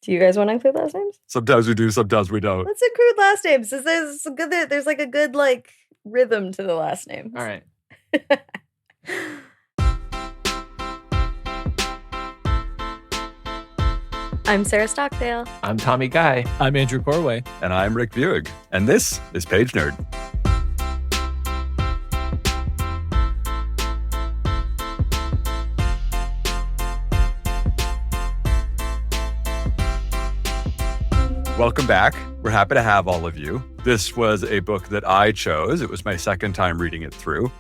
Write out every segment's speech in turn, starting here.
Do you guys want to include last names? Sometimes we do, sometimes we don't. Let's include last names. There's like a good like rhythm to the last names. All right. I'm Sarah Stockdale. I'm Tommy Guy. I'm Andrew Corway. And I'm Rick Vieweg. And this is Pagenerd. Welcome back. We're happy to have all of you. This was a book that I chose. It was my second time reading it through.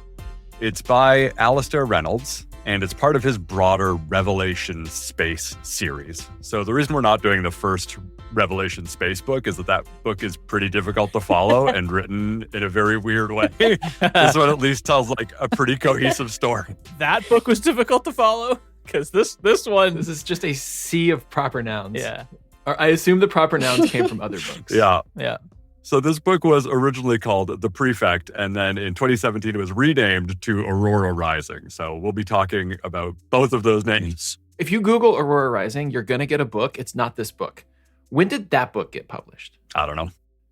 It's by Alastair Reynolds, and it's part of his broader Revelation Space series. So the reason we're not doing the first Revelation Space book is that book is pretty difficult to follow and written in a very weird way. This one at least tells like a pretty cohesive story. That book was difficult to follow because this is just a sea of proper nouns. Yeah. Or I assume the proper nouns came from other books. Yeah. So this book was originally called The Prefect, and then in 2017 it was renamed to Aurora Rising. So we'll be talking about both of those names. If you Google Aurora Rising, you're going to get a book. It's not this book. When did that book get published? I don't know.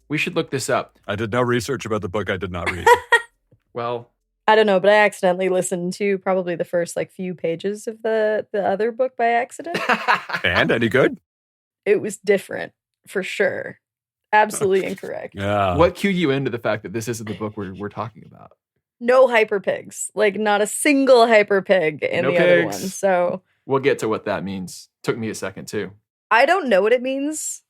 We should look this up. I did no research about the book I did not read. Well, I don't know, but I accidentally listened to probably the first like few pages of the other book by accident. And any good? It was different, for sure. Absolutely incorrect. Yeah. What cued you into the fact that this isn't the book we're talking about? No hyper pigs. Like, not a single hyper pig in No the other pigs. one. So We'll get to what that means. Took me a second, too. I don't know what it means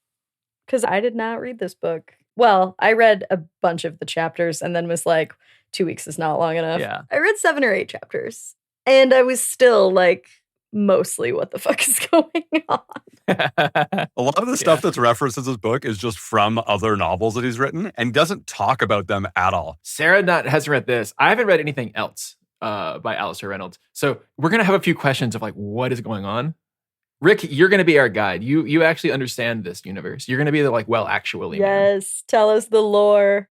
because I did not read this book. Well, I read a bunch of the chapters and then was like, 2 weeks is not long enough. Yeah. I read 7 or 8 chapters and I was still like, mostly what the fuck is going on? A lot of the stuff that's referenced in this book is just from other novels that he's written and doesn't talk about them at all. Sarah hasn't read this. I haven't read anything else by Alastair Reynolds. So we're going to have a few questions of like, what is going on? Rick, you're going to be our guide. You actually understand this universe. You're going to be the like, well, actually. Man. Yes. Tell us the lore.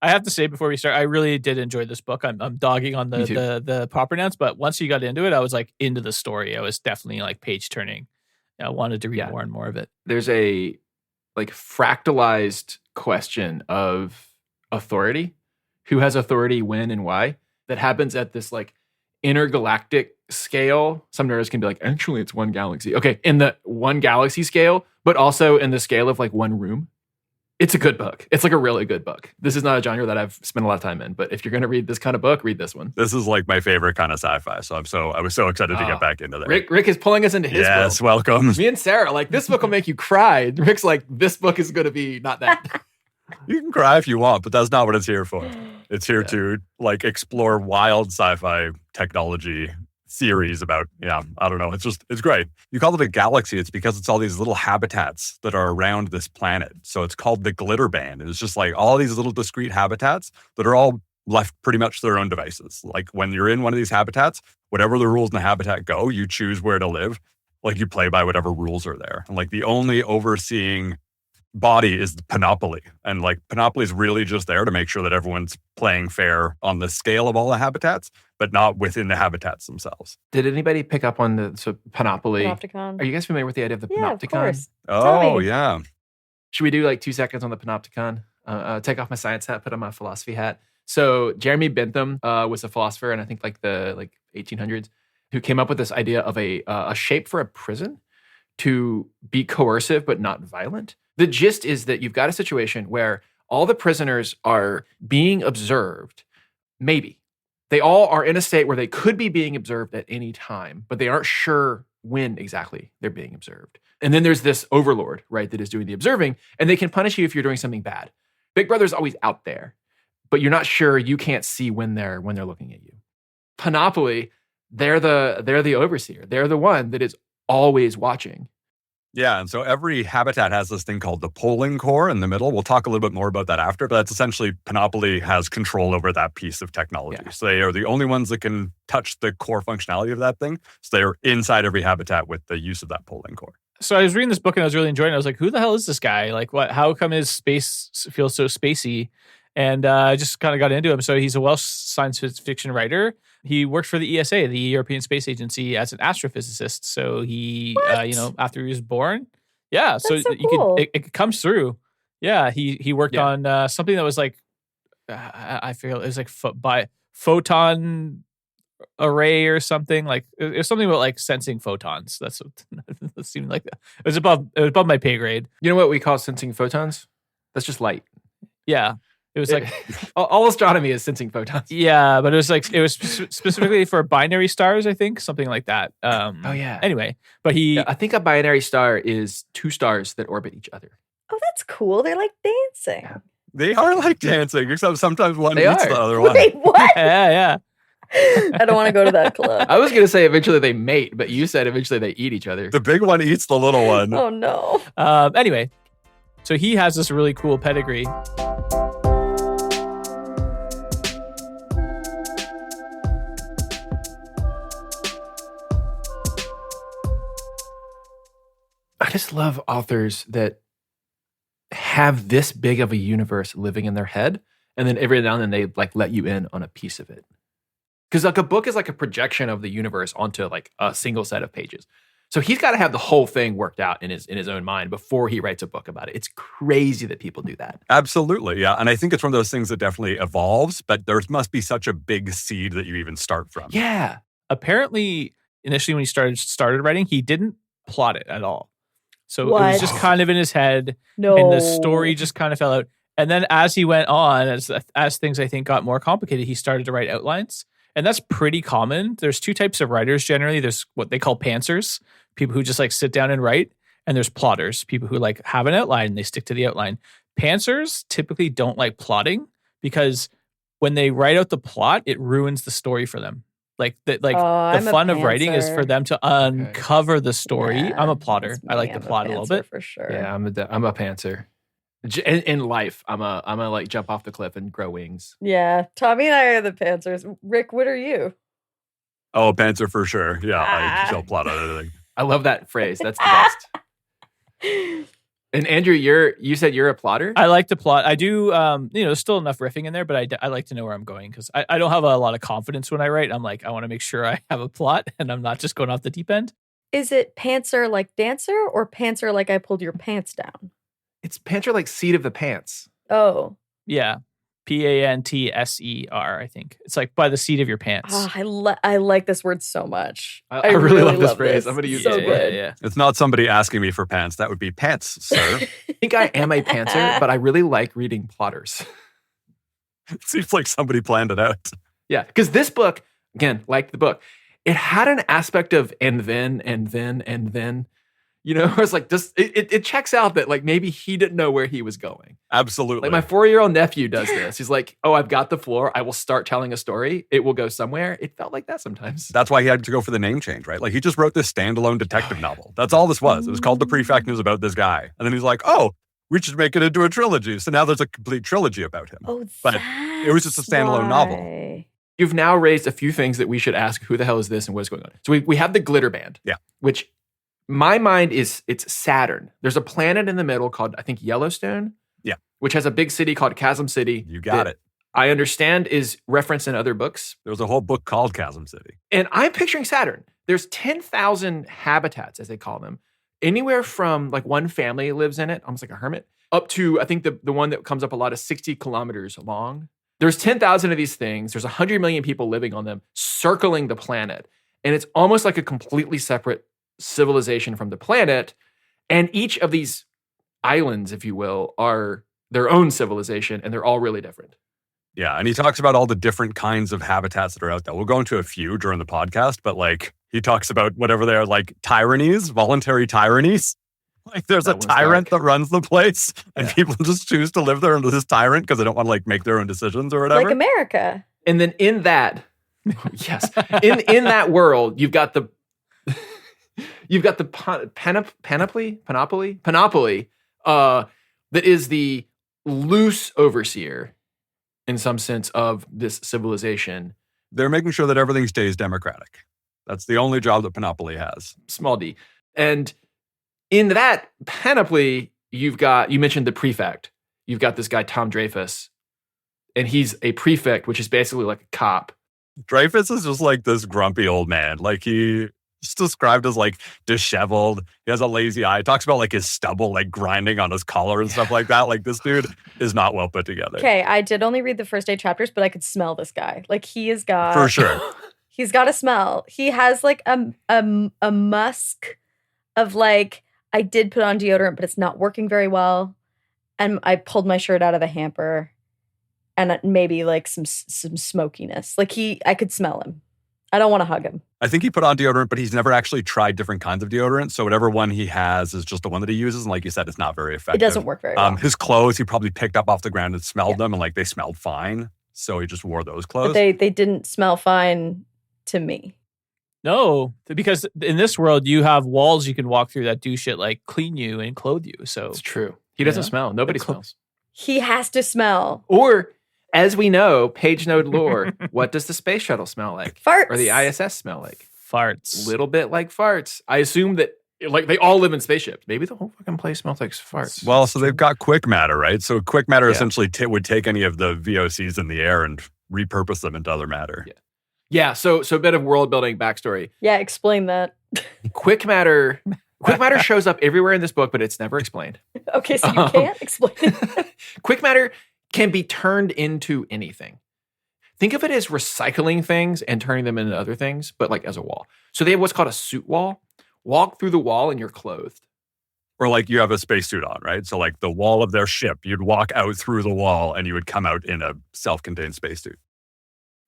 I have to say before we start, I really did enjoy this book. I'm dogging on the proper nouns, but once you got into it, I was like into the story. I was definitely like page turning. I wanted to read more and more of it. There's a like fractalized question of authority. Who has authority, when, and why? That happens at this like intergalactic scale. Some nerds can be like, actually, it's one galaxy. Okay, in the one galaxy scale, but also in the scale of like one room. It's a good book. It's like a really good book. This is not a genre that I've spent a lot of time in, but if you're going to read this kind of book, read this one. This is like my favorite kind of sci-fi, so I was so excited to get back into there. Rick is pulling us into his world. Yes, welcome. Me and Sarah, like, this book will make you cry. Rick's like, this book is going to be not that. You can cry if you want, but that's not what it's here for. It's here to like explore wild sci-fi technology theories about, I don't know. It's great. You call it a galaxy. It's because it's all these little habitats that are around this planet. So it's called the glitter band. It's just like all these little discrete habitats that are all left pretty much to their own devices. Like when you're in one of these habitats, whatever the rules in the habitat go, you choose where to live. Like you play by whatever rules are there. And like the only overseeing body is the Panoply. And like Panoply is really just there to make sure that everyone's playing fair on the scale of all the habitats, but not within the habitats themselves. Did anybody pick up on the Panoply? Panopticon. Are you guys familiar with the idea of the Yeah, Panopticon? of course. Oh, yeah. Should we do like 2 seconds on the Panopticon? Take off my science hat, put on my philosophy hat. So Jeremy Bentham was a philosopher in I think like the 1800s who came up with this idea of a shape for a prison to be coercive but not violent. The gist is that you've got a situation where all the prisoners are being observed, maybe. They all are in a state where they could be being observed at any time, but they aren't sure when exactly they're being observed. And then there's this overlord, right, that is doing the observing, and they can punish you if you're doing something bad. Big Brother's always out there, but you're not sure, you can't see when they're looking at you. Panoply, they're the overseer. They're the one that is always watching. Yeah, and so every habitat has this thing called the polling core in the middle. We'll talk a little bit more about that after, but that's essentially Panoply has control over that piece of technology. Yeah. So they are the only ones that can touch the core functionality of that thing. So they are inside every habitat with the use of that polling core. So I was reading this book and I was really enjoying it. I was like, who the hell is this guy? Like, what? How come his space feels so spacey? And I just kind of got into him. So he's a Welsh science fiction writer. He worked for the ESA, the European Space Agency, as an astrophysicist. So he, after he was born, Yeah, so, That's so you cool. could it comes through. Yeah, he worked Yeah. on something that was like I feel it was like by photon array or something. Like it was something about like sensing photons. That's what it seemed like. It was above my pay grade. You know what we call sensing photons? That's just light. Yeah, it was like all astronomy is sensing photons. yeah, but it was specifically for binary stars. I think something like that. Oh yeah. Anyway, but I think a binary star is two stars that orbit each other. Oh, that's cool. They're like dancing. They are like dancing, except sometimes one They eats are. the other one. Wait, what? yeah. I don't want to go to that club. I was gonna say eventually they mate, but you said eventually they eat each other. The big one eats the little one. Oh no. Anyway, so he has this really cool pedigree. I just love authors that have this big of a universe living in their head, and then every now and then they like let you in on a piece of it. Because like a book is like a projection of the universe onto like a single set of pages. So he's got to have the whole thing worked out in his own mind before he writes a book about it. It's crazy that people do that. Absolutely, yeah. And I think it's one of those things that definitely evolves, but there must be such a big seed that you even start from. Yeah. Apparently, initially when he started writing, he didn't plot it at all. So it What? was just kind of in his head, No. and the story just kind of fell out. And then as he went on, as things I think got more complicated, he started to write outlines. And that's pretty common. There's two types of writers generally. There's what they call pantsers, people who just like sit down and write. And there's plotters, people who like have an outline and they stick to the outline. Pantsers typically don't like plotting because when they write out the plot, it ruins the story for them. Like the I'm a fun of writing is for pantser. them to uncover the story. Yeah, I'm a plotter. that's I me. like to I'm plot a little pantser bit. for sure. Yeah, I'm a pantser. In life, I'm a like jump off the cliff and grow wings. Yeah, Tommy and I are the pantsers. Rick, what are you? Oh, Panther for sure. Yeah, I don't plot on anything. I love that phrase. That's the best. And Andrew, you said you're a plotter? I like to plot. I do, there's still enough riffing in there, but I like to know where I'm going because I don't have a lot of confidence when I write. I'm like, I want to make sure I have a plot and I'm not just going off the deep end. Is it pantser like dancer or pantser like I pulled your pants down? It's pantser like seat of the pants. Oh. Yeah. PANTSER, I think. It's like by the seat of your pants. Oh, I like this word so much. I really love this phrase. I'm going to use so it. good. Yeah. It's not somebody asking me for pants. That would be pants, sir. I think I am a pantser, but I really like reading plotters. It seems like somebody planned it out. Yeah, because this book, again, like the book, it had an aspect of and then. You know, it's like this. It checks out that like maybe he didn't know where he was going. Absolutely. Like my 4-year-old nephew does this. He's like, "Oh, I've got the floor. I will start telling a story. It will go somewhere." It felt like that sometimes. That's why he had to go for the name change, right? Like he just wrote this standalone detective novel. That's all this was. It was called The Prefect and it was about this guy. And then he's like, oh, we should make it into a trilogy. So now there's a complete trilogy about him. Oh, But it was just a standalone novel. why. You've now raised a few things that we should ask: who the hell is this and what's going on? So we have the glitter band, Yeah. which my mind is it's Saturn. There's a planet in the middle called I think Yellowstone, Yeah. which has a big city called Chasm City. You got that it. I understand is referenced in other books, There was a whole book called Chasm City. and I'm picturing Saturn. There's 10,000 habitats, as they call them, anywhere from like one family lives in it, almost like a hermit, up to I think the one that comes up a lot is 60 kilometers long. There's 10,000 of these things. There's 100 million people living on them, circling the planet, and it's almost like a completely separate civilization from the planet. And each of these islands, if you will, are their own civilization, and they're all really different. Yeah. And he talks about all the different kinds of habitats that are out there. We'll go into a few during the podcast, but like he talks about whatever they're like tyrannies, voluntary tyrannies. Like there's That a one's tyrant dark. that runs the place and Yeah. people just choose to live there under this tyrant because they don't want to like make their own decisions or whatever. Like America. And then in that, yes, in that world, you've got the panoply that is the loose overseer in some sense of this civilization. They're making sure that everything stays democratic. That's the only job that Panoply has. Small d. And in that panoply, you mentioned the prefect. You've got this guy, Tom Dreyfus, and he's a prefect, which is basically like a cop. Dreyfus is just like this grumpy old man. Like he Just described as like disheveled. He has a lazy eye. He talks about like his stubble like grinding on his collar and stuff like that. Like this dude is not well put together. Okay, I did only read the first 8 chapters, but I could smell this guy. Like he has got For sure. He's got a smell. He has like a musk of like, I did put on deodorant, but it's not working very well. And I pulled my shirt out of the hamper, and maybe like some smokiness. Like I could smell him. I don't want to hug him. I think he put on deodorant, but he's never actually tried different kinds of deodorant. So whatever one he has is just the one that he uses. And like you said, it's not very effective. It doesn't work very well. His clothes, he probably picked up off the ground and smelled them, and like they smelled fine. So he just wore those clothes. But they didn't smell fine to me. No, because in this world, you have walls you can walk through that do shit like clean you and clothe you. So It's true. He doesn't smell. Nobody smells. He has to smell. Or, as we know, Pagenerd lore, what does the space shuttle smell like? Farts. Or the ISS smell like? farts. Little bit like farts. I assume that like they all live in spaceships. Maybe the whole fucking place smells like farts. Well, so they've got quickmatter, right? So quickmatter Yeah. essentially would take any of the VOCs in the air and repurpose them into other matter. Yeah, so a bit of world building backstory. Yeah, explain that. Quickmatter shows up everywhere in this book, but it's never explained. Okay, so you can't explain it. Quickmatter can be turned into anything. Think of it as recycling things and turning them into other things, but like as a wall. So they have what's called a suit wall. Walk through the wall and you're clothed. Or like you have a spacesuit on, right? So like the wall of their ship, you'd walk out through the wall and you would come out in a self-contained spacesuit.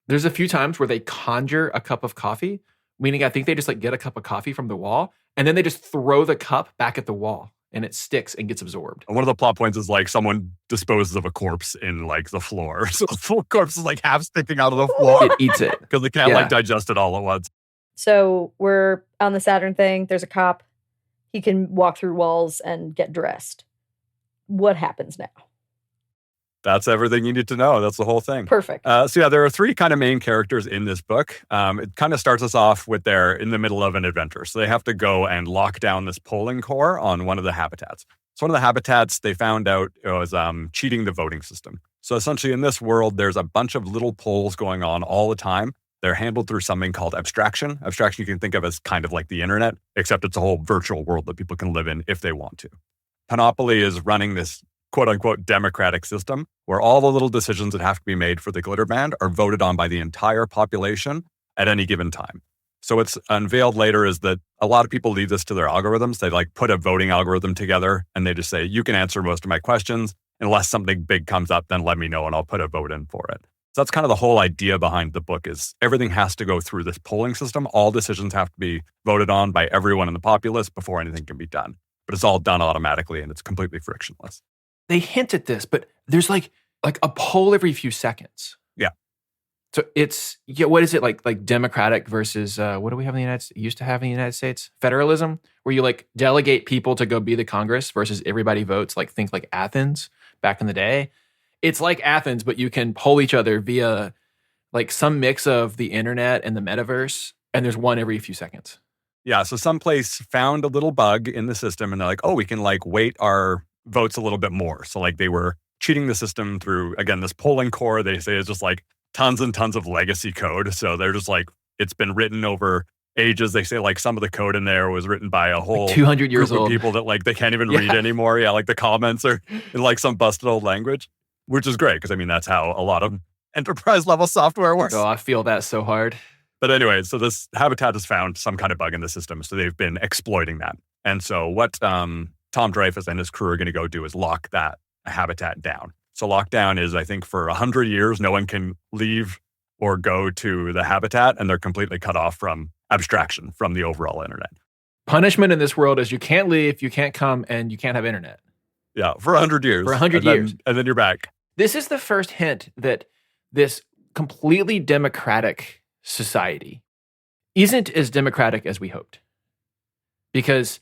There's a few times where they conjure a cup of coffee, meaning I think they just like get a cup of coffee from the wall and then they just throw the cup back at the wall and it sticks and gets absorbed. And one of the plot points is like someone disposes of a corpse in like the floor. So the full corpse is like half sticking out of the floor It eats it. because they can't Yeah. like digest it all at once. So we're on the Saturn thing. There's a cop. He can walk through walls and get dressed. What happens now? That's everything you need to know. That's the whole thing. Perfect. So yeah, there are three kind of main characters in this book. It kind of starts us off with they're in the middle of an adventure. So they have to go and lock down this polling core on one of the habitats. So one of the habitats they found out was cheating the voting system. So essentially in this world, there's a bunch of little polls going on all the time. They're handled through something called abstraction. Abstraction you can think of as kind of like the internet, except it's a whole virtual world that people can live in if they want to. Panoply is running this quote unquote democratic system where all the little decisions that have to be made for the glitter band are voted on by the entire population at any given time. So what's unveiled later is that a lot of people leave this to their algorithms. They like put a voting algorithm together and they just say, you can answer most of my questions. Unless something big comes up, then let me know and I'll put a vote in for it. So that's kind of the whole idea behind the book is everything has to go through this polling system. All decisions have to be voted on by everyone in the populace before anything can be done. But it's all done automatically and it's completely frictionless. They hint at this, but there's like a poll every few seconds. Yeah. So it's what is it like democratic versus what do we have in the United States? Used to have in the United States? Federalism, where you like delegate people to go be the Congress versus everybody votes. Like think like Athens back in the day. It's like Athens, but you can poll each other via like some mix of the internet and the metaverse, and there's one every few seconds. Yeah. So someplace found a little bug in the system and they're like, oh, we can like weight our votes a little bit more. So like they were cheating the system through, again, this polling core. They say it's just like tons and tons of legacy code. So they're just like, it's been written over ages. They say like some of the code in there was written by a whole Like 200 years group of old. people that like they can't even read anymore. Yeah. Like the comments are in like some busted old language, which is great. Cause I mean, that's how a lot of enterprise level software works. Oh, I feel that so hard. But anyway, so this habitat has found some kind of bug in the system. So they've been exploiting that. And so what Tom Dreyfus and his crew are going to go do is lock that habitat down. So lockdown is, I think, for 100 years, no one can leave or go to the habitat, and they're completely cut off from abstraction from the overall internet. Punishment in this world is you can't leave, you can't come, and you can't have internet. Yeah, for 100 years. For 100 And then- years. And then you're back. This is the first hint that this completely democratic society isn't as democratic as we hoped. Because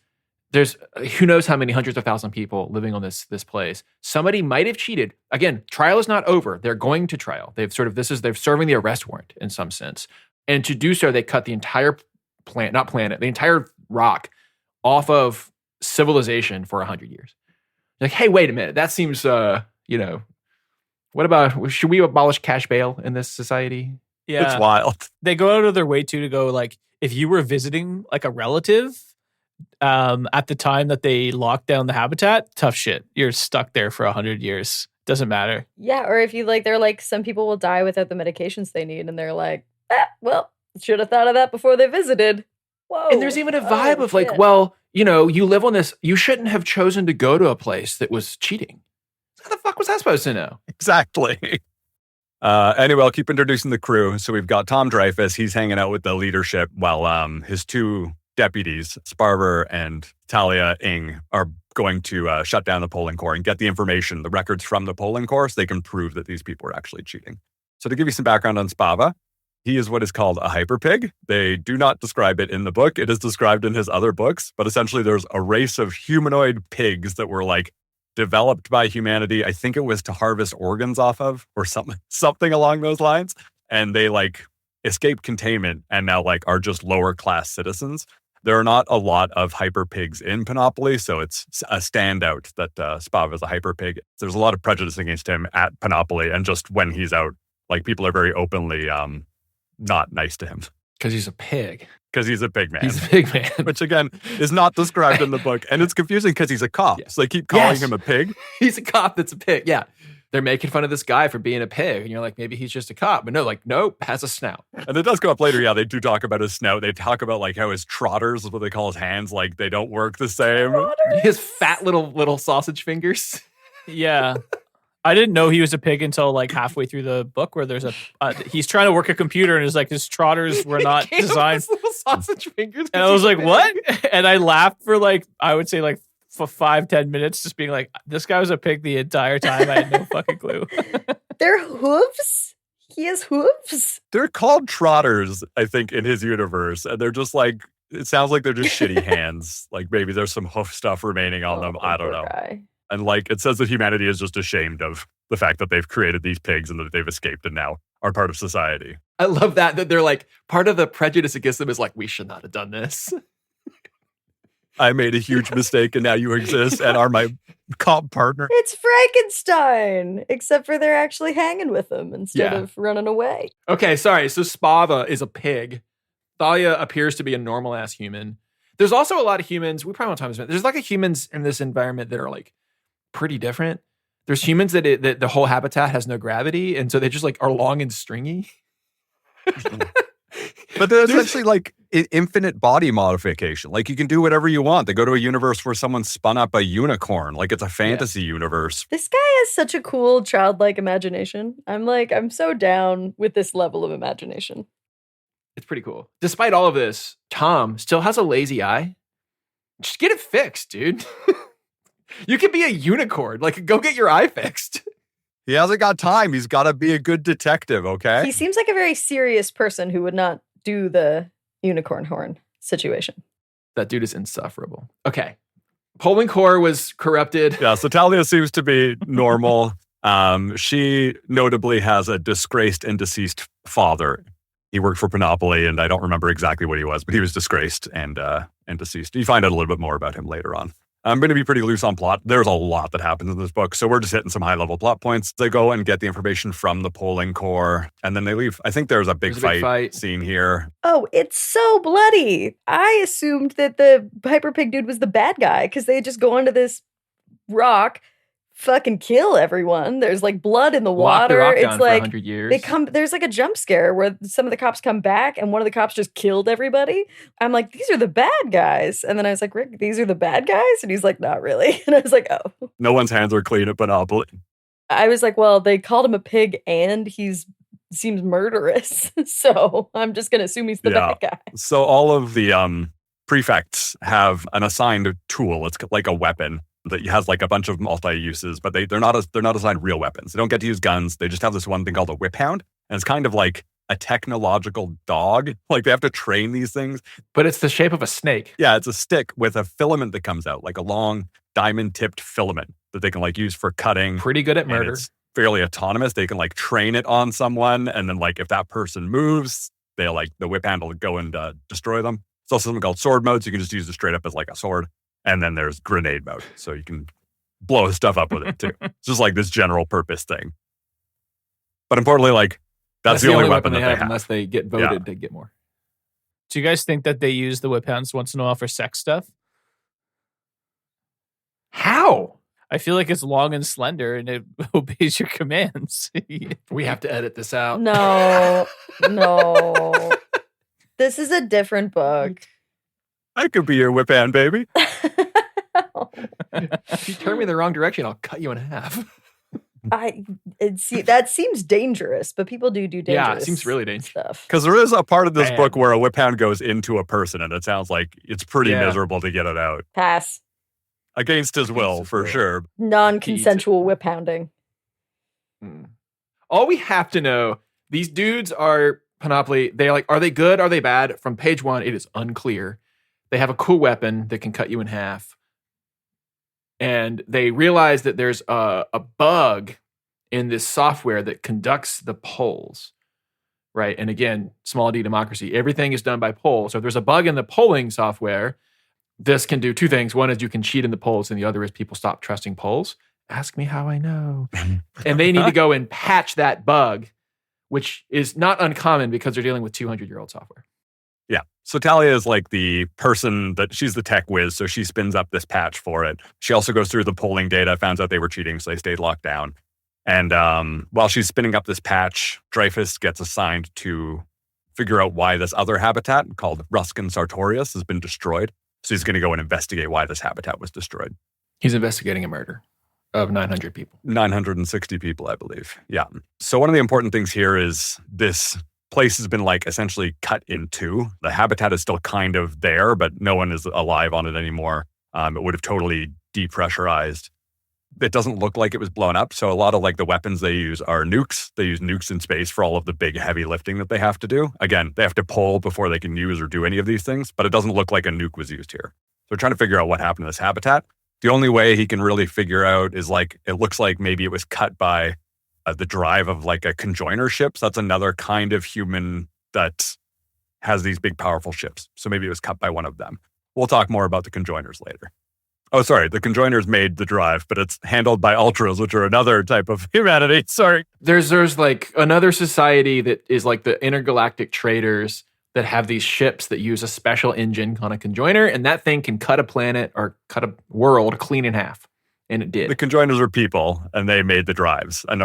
there's who knows how many hundreds of thousands of people living on this place. Somebody might have cheated. Again, trial is not over. They're going to trial. They're serving the arrest warrant in some sense. And to do so, they cut the entire the entire rock off of civilization for 100 years. Like, hey, wait a minute. That seems, what about, should we abolish cash bail in this society? Yeah. It's wild. They go out of their way to go like, if you were visiting like a relative at the time that they locked down the habitat, tough shit. You're stuck there for 100 years. Doesn't matter. Yeah, or if you like, they're like, some people will die without the medications they need, and they're like, well, should have thought of that before they visited. Whoa. And there's even a vibe of like, shit. well, you know, you live on this. You shouldn't have chosen to go to a place that was cheating. How the fuck was I supposed to know? Exactly. Anyway, I'll keep introducing the crew. So we've got Tom Dreyfus. He's hanging out with the leadership while his two deputies, Sparver and Talia Ing, are going to shut down the polling core and get the information, the records from the polling core, so they can prove that these people are actually cheating. So to give you some background on Spava, he is what is called a hyperpig. They do not describe it in the book. It is described in his other books, but essentially there's a race of humanoid pigs that were like developed by humanity. I think it was to harvest organs off of or something along those lines. And they like escaped containment and now like are just lower class citizens. There are not a lot of hyper pigs in Panopoly, so it's a standout that Spav is a hyper pig. There's a lot of prejudice against him at Panopoly, and just when he's out, like people are very openly not nice to him. Because he's a pig. Because he's a pig man. He's a pig man. Which again is not described in the book, and it's confusing because he's a cop. Yeah. So they keep calling him a pig. He's a cop that's a pig. Yeah. They're making fun of this guy for being a pig. And you're like, maybe he's just a cop. But no, like, nope, has a snout. And it does go up later. Yeah, they do talk about his snout. They talk about like how his trotters is what they call his hands. Like they don't work the same. His fat little sausage fingers. Yeah. I didn't know he was a pig until like halfway through the book where there's he's trying to work a computer and it's like his trotters were not designed. Little sausage fingers. And I was like, what? And I laughed for like, I would say like for 5-10 minutes, just being like, this guy was a pig the entire time. I had no fucking clue. They're hooves? He has hooves? They're called trotters, I think, in his universe. And they're just like, it sounds like they're just shitty hands. Like maybe there's some hoof stuff remaining on them. I don't know. Guy. And like it says that humanity is just ashamed of the fact that they've created these pigs and that they've escaped and now are part of society. I love that they're like, part of the prejudice against them is like, we should not have done this. I made a huge mistake and now you exist and are my cop partner. It's Frankenstein, except for they're actually hanging with him instead of running away. Okay, sorry. So Spava is a pig. Thalia appears to be a normal ass human. There's also a lot of humans. We probably won't talk about this. There's like humans in this environment that are like pretty different. There's humans that the whole habitat has no gravity, and so they just like are long and stringy. But there's essentially like infinite body modification. Like you can do whatever you want. They go to a universe where someone spun up a unicorn. Like it's a fantasy universe. This guy has such a cool childlike imagination. I'm so down with this level of imagination. It's pretty cool. Despite all of this, Tom still has a lazy eye. Just get it fixed, dude. You could be a unicorn. Like, go get your eye fixed. He hasn't got time. He's got to be a good detective, okay? He seems like a very serious person who would not do the unicorn horn situation. That dude is insufferable. Okay. Polling core was corrupted. Yeah, so Talia seems to be normal. She notably has a disgraced and deceased father. He worked for Panopoly, and I don't remember exactly what he was, but he was disgraced and deceased. You find out a little bit more about him later on. I'm going to be pretty loose on plot. There's a lot that happens in this book, so we're just hitting some high-level plot points. They go and get the information from the polling core, and then they leave. I think there's a big fight scene here. Oh, it's so bloody. I assumed that the Hyper Pig dude was the bad guy, because they just go onto this rock, fucking kill everyone. There's like blood in the water. The rock it's down like for 100 years. there's like a jump scare where some of the cops come back and one of the cops just killed everybody. I'm like, these are the bad guys. And then I was like, Rick, these are the bad guys? And he's like, not really. And I was like, oh. No one's hands are clean at Panopoly. I was like, well, they called him a pig and seems murderous. So I'm just going to assume he's the bad guy. So all of the prefects have an assigned tool. It's like a weapon that has like a bunch of multi-uses, but they're not assigned real weapons. They don't get to use guns. They just have this one thing called a whip hound. And it's kind of like a technological dog. Like they have to train these things. But it's the shape of a snake. Yeah, it's a stick with a filament that comes out, like a long diamond-tipped filament that they can like use for cutting. Pretty good at murder. It's fairly autonomous. They can like train it on someone, and then like if that person moves, they'll like the whip hand will go and destroy them. It's also something called sword mode, so you can just use it straight up as like a sword. And then there's grenade mode, so you can blow stuff up with it too. It's just like this general purpose thing. But importantly, like That's the only weapon they that they have have. unless they get voted to get more. Do you guys think that they use the whip hands once in a while for sex stuff? How? I feel like it's long and slender and it obeys your commands. We have to edit this out. No. This is a different book. I could be your whip hand, baby. If you turn me the wrong direction, I'll cut you in half. That seems dangerous, but people do dangerous. Yeah, it seems really dangerous stuff. Because there is a part of this Man. book where a whip hand goes into a person, and it sounds like it's pretty Yeah. miserable to get it out. Pass. Against his will, his for will. sure. Non-consensual whip hounding. All we have to know, these dudes are Panoply. They're like, are they good? Are they bad? From page 1, it is unclear. They have a cool weapon that can cut you in half. And they realize that there's a bug in this software that conducts the polls, right? And again, small d democracy. Everything is done by polls. So if there's a bug in the polling software, this can do two things. One is you can cheat in the polls, and the other is people stop trusting polls. Ask me how I know. And they need to go and patch that bug, which is not uncommon because they're dealing with 200-year-old software. Yeah. So Talia is like the person that she's the tech whiz, so she spins up this patch for it. She also goes through the polling data, finds out they were cheating, so they stayed locked down. And while she's spinning up this patch, Dreyfus gets assigned to figure out why this other habitat called Ruskin Sartorius has been destroyed. So he's going to go and investigate why this habitat was destroyed. He's investigating a murder of 900 people. 960 people, I believe. Yeah. So one of the important things here is this place has been like essentially cut in two. The habitat is still kind of there, but no one is alive on it anymore. It would have totally depressurized. It doesn't look like it was blown up. So a lot of like the weapons they use are nukes. They use nukes in space for all of the big heavy lifting that they have to do. Again, they have to pull before they can use or do any of these things, but it doesn't look like a nuke was used here. So we're trying to figure out what happened to this habitat. The only way he can really figure out is like, it looks like maybe it was cut by the drive of like a conjoiner ship. So that's another kind of human that has these big, powerful ships. So maybe it was cut by one of them. We'll talk more about the conjoiners later. Oh, sorry. The conjoiners made the drive, but it's handled by ultras, which are another type of humanity. Sorry. There's like another society that is like the intergalactic traders that have these ships that use a special engine called a conjoiner, and that thing can cut a planet or cut a world clean in half. And it did. The conjoiners are people, and they made the drives. And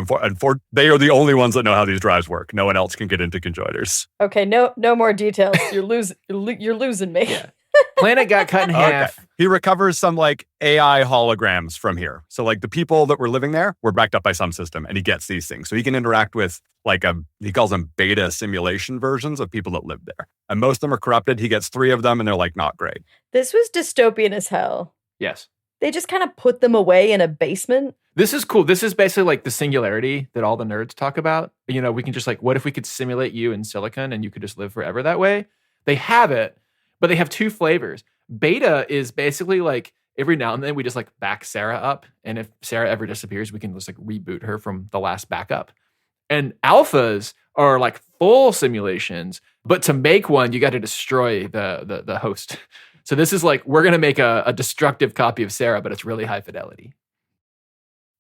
they are the only ones that know how these drives work. No one else can get into conjoiners. Okay, no more details. You're losing me. Yeah. Planet got cut in half. Okay. He recovers some like AI holograms from here. So like the people that were living there were backed up by some system, and he gets these things. So he can interact with like he calls them beta simulation versions of people that live there. And most of them are corrupted. He gets 3 of them, and they're like not great. This was dystopian as hell. Yes. They just kind of put them away in a basement. This is cool. This is basically like the singularity that all the nerds talk about. You know, we can just like, what if we could simulate you in silicon and you could just live forever that way? They have it, but they have 2 flavors. Beta is basically like every now and then we just like back Sarah up. And if Sarah ever disappears, we can just like reboot her from the last backup. And alphas are like full simulations, but to make one, you got to destroy the host. So this is like, we're going to make a destructive copy of Sarah, but it's really high fidelity.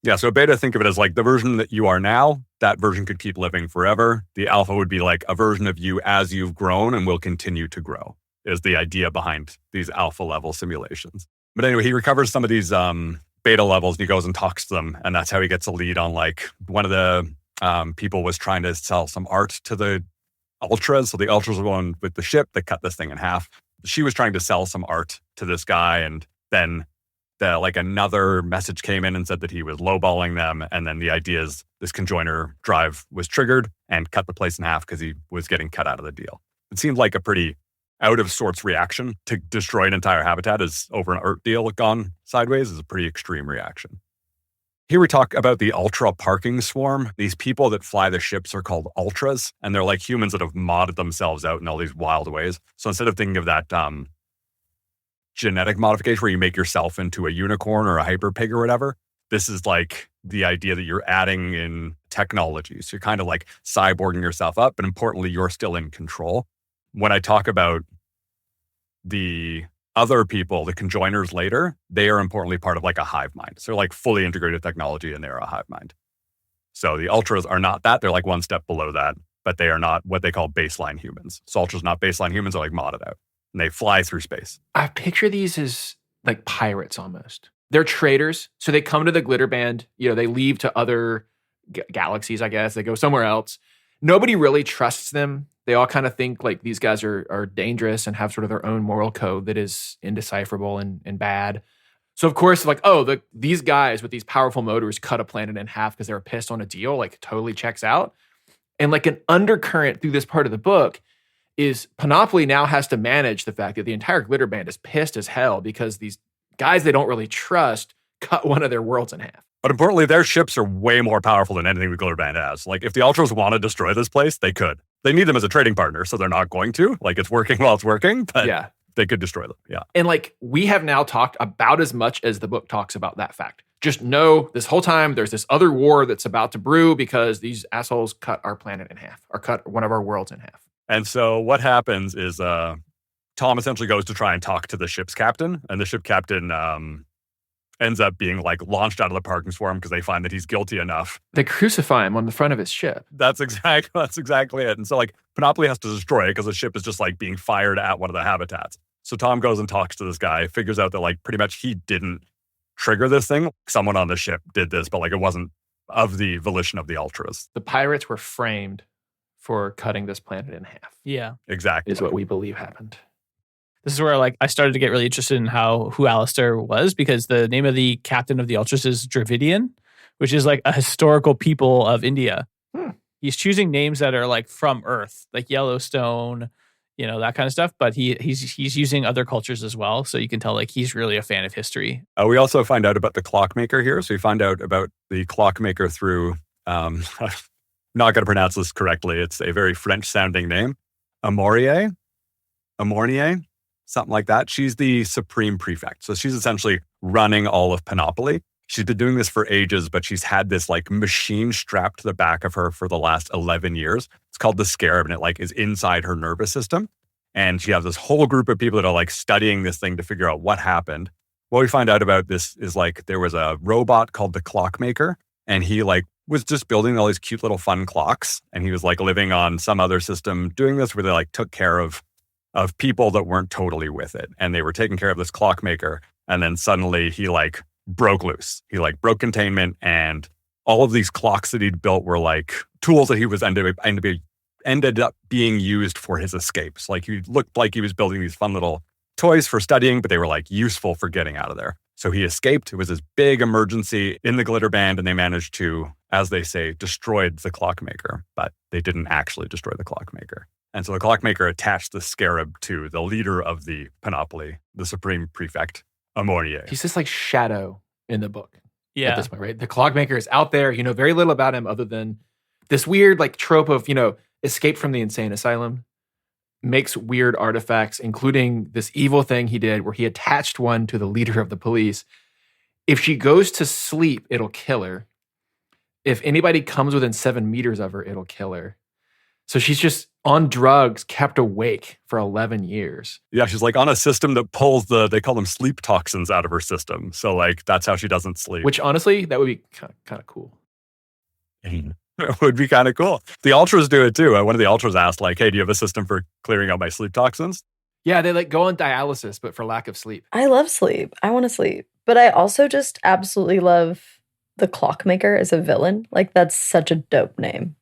Yeah, so beta, think of it as like the version that you are now, that version could keep living forever. The alpha would be like a version of you as you've grown and will continue to grow, is the idea behind these alpha level simulations. But anyway, he recovers some of these beta levels and he goes and talks to them. And that's how he gets a lead on like one of the people was trying to sell some art to the ultras. So the ultras were going with the ship that cut this thing in half. She was trying to sell some art to this guy, and then like another message came in and said that he was lowballing them. And then the idea is this conjoiner drive was triggered and cut the place in half because he was getting cut out of the deal. It seemed like a pretty out of sorts reaction to destroy an entire habitat is over an art deal gone sideways is a pretty extreme reaction. Here we talk about the ultra parking swarm. These people that fly the ships are called ultras, and they're like humans that have modded themselves out in all these wild ways. So instead of thinking of that genetic modification where you make yourself into a unicorn or a hyper pig or whatever, this is like the idea that you're adding in technology. So you're kind of like cyborging yourself up, but importantly, you're still in control. When I talk about the other people, the conjoiners later, they are importantly part of like a hive mind. So they're like fully integrated technology and they're a hive mind. So the ultras are not that. They're like one step below that. but they are not what they call baseline humans. So Ultras not baseline humans, are like modded out. And they fly through space. I picture these as like pirates almost. They're traders. So they come to the glitter band, they leave to other galaxies, I guess. They go somewhere else. Nobody really trusts them. They all kind of think like these guys are dangerous and have sort of their own moral code that is indecipherable and bad. So of course, like, these guys with these powerful motors cut a planet in half because they were pissed on a deal, like totally checks out. And like an undercurrent through this part of the book is Panoply now has to manage the fact that the entire glitter band is pissed as hell because these guys they don't really trust cut one of their worlds in half. But importantly, their ships are way more powerful than anything the glitter band has. Like if the Ultras want to destroy this place, they could. They need them as a trading partner, so they're not going to. Like it's working while it's working, but yeah. They could destroy them. Yeah. And like we have now talked about as much as the book talks about that fact. Just know this whole time there's this other war that's about to brew because these assholes cut our planet in half or cut one of our worlds in half. And so what happens is Tom essentially goes to try and talk to the ship's captain, and the ship captain ends up being like launched out of the parking swarm because they find that he's guilty enough. They crucify him on the front of his ship. That's exactly it. And so like Panoply has to destroy it because the ship is just like being fired at one of the habitats. So Tom goes and talks to this guy, figures out that like pretty much he didn't trigger this thing. Someone on the ship did this, but like it wasn't of the volition of the Ultras. The pirates were framed for cutting this planet in half. Yeah. Exactly. Is what we believe happened. This is where like I started to get really interested in who Alastair was, because the name of the captain of the Ultras is Dravidian, which is like a historical people of India. He's choosing names that are like from Earth, like Yellowstone, that kind of stuff. But he's using other cultures as well. So you can tell like he's really a fan of history. We also find out about the Clockmaker here. So we find out about the Clockmaker through, I'm not going to pronounce this correctly. It's a very French sounding name. Amornier, something like that. She's the supreme prefect. So she's essentially running all of Panoply. She's been doing this for ages, but she's had this like machine strapped to the back of her for the last 11 years. It's called the Scarab, and it like is inside her nervous system. And she has this whole group of people that are like studying this thing to figure out what happened. What we find out about this is like there was a robot called the Clockmaker, and he like was just building all these cute little fun clocks. And he was like living on some other system doing this where they like took care of people that weren't totally with it. And they were taking care of this Clockmaker. And then suddenly he like broke loose. He like broke containment, and all of these clocks that he'd built were like tools that he was ended up being used for his escapes. Like he looked like he was building these fun little toys for studying, but they were like useful for getting out of there. So he escaped. It was this big emergency in the glitter band, and they managed to, as they say, destroyed the Clockmaker, but they didn't actually destroy the Clockmaker. And so the Clockmaker attached the Scarab to the leader of the Panoply, the Supreme Prefect, Amornier. He's just like Shadow in the book. Yeah. At this point, right? The Clockmaker is out there. You know very little about him other than this weird like trope of, escape from the insane asylum, makes weird artifacts, including this evil thing he did where he attached one to the leader of the police. If she goes to sleep, it'll kill her. If anybody comes within 7 meters of her, it'll kill her. So she's just on drugs, kept awake for 11 years. Yeah, she's like on a system that pulls they call them sleep toxins out of her system. So like that's how she doesn't sleep. Which honestly, that would be kind of cool. It would be kind of cool. The Ultras do it too. One of the Ultras asked like, hey, do you have a system for clearing out my sleep toxins? Yeah, they like go on dialysis, but for lack of sleep. I love sleep. I want to sleep. But I also just absolutely love the Clockmaker as a villain. Like that's such a dope name.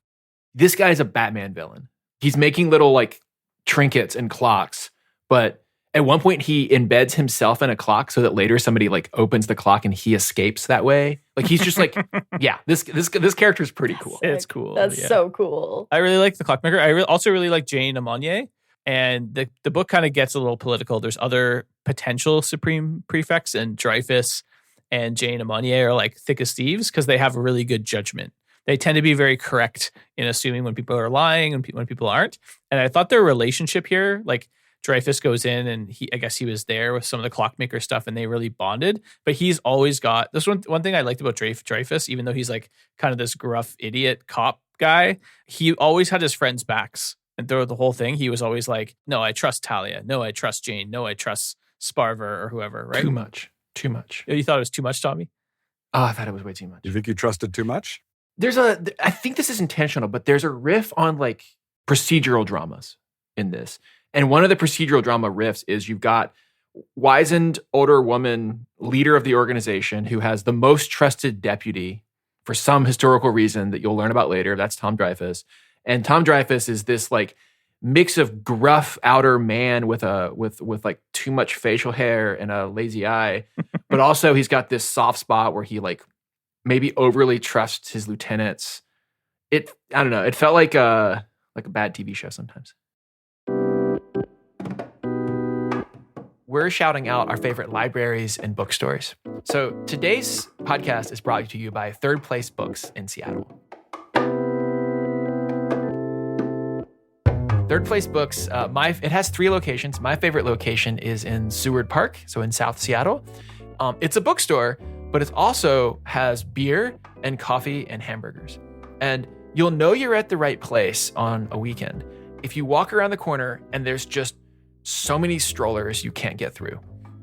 This guy's a Batman villain. He's making little like trinkets and clocks, but at one point he embeds himself in a clock so that later somebody like opens the clock and he escapes that way. Like he's just like, yeah, this character is pretty cool. It's cool. That's yeah. so cool. I really like the Clockmaker. I also really like Jane Amonier. And the book kind of gets a little political. There's other potential Supreme Prefects, and Dreyfus and Jane Amonier are like thick as thieves because they have a really good judgment. They tend to be very correct in assuming when people are lying and when people aren't. And I thought their relationship here, like Dreyfus goes in and I guess he was there with some of the Clockmaker stuff and they really bonded. But he's always got this one thing I liked about Dreyfus, even though he's like kind of this gruff idiot cop guy, he always had his friends' backs. And throughout the whole thing, he was always like, no, I trust Talia. No, I trust Jane. No, I trust Sparver or whoever, right? Too much. You thought it was too much, Tommy? Oh, I thought it was way too much. You think you trusted too much? I think this is intentional, but there's a riff on like procedural dramas in this. And one of the procedural drama riffs is you've got wizened older woman, leader of the organization, who has the most trusted deputy for some historical reason that you'll learn about later. That's Tom Dreyfus. And Tom Dreyfus is this like mix of gruff outer man with like too much facial hair and a lazy eye, but also he's got this soft spot where he like maybe overly trusts his lieutenants. I don't know. It felt like a bad TV show sometimes. We're shouting out our favorite libraries and bookstores. So today's podcast is brought to you by Third Place Books in Seattle. Third Place Books, it has 3 locations. My favorite location is in Seward Park, so in South Seattle. It's a bookstore, but it also has beer and coffee and hamburgers. And you'll know you're at the right place on a weekend if you walk around the corner and there's just so many strollers you can't get through.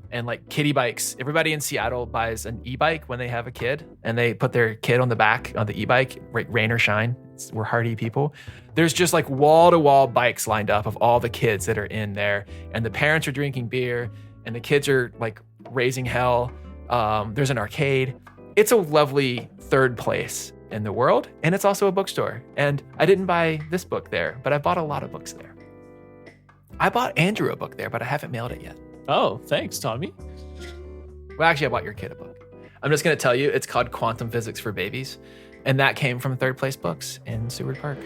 And like kiddie bikes. Everybody in Seattle buys an e-bike when they have a kid and they put their kid on the back of the e-bike, rain or shine. We're hardy people. There's just like wall-to-wall bikes lined up of all the kids that are in there. And the parents are drinking beer and the kids are like raising hell. There's an arcade. It's a lovely third place in the world. And it's also a bookstore. And I didn't buy this book there, but I bought a lot of books there. I bought Andrew a book there, but I haven't mailed it yet. Oh, thanks, Tommy. Well, actually, I bought your kid a book. I'm just going to tell you, it's called Quantum Physics for Babies. And that came from Third Place Books in Seward Park.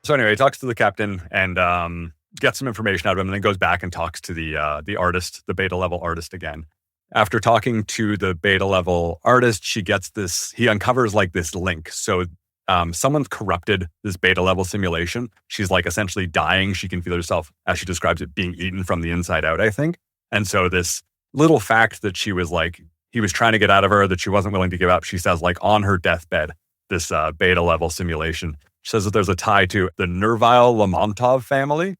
So anyway, he talks to the captain and gets some information out of him, and then goes back and talks to the artist, the beta level artist again. After talking to the beta level artist, he uncovers like this link. So someone's corrupted this beta level simulation. She's like essentially dying. She can feel herself, as she describes it, being eaten from the inside out, I think. And so this little fact that he was trying to get out of her, that she wasn't willing to give up, she says like on her deathbed, this beta level simulation, she says that there's a tie to the Nervile Lamontov family.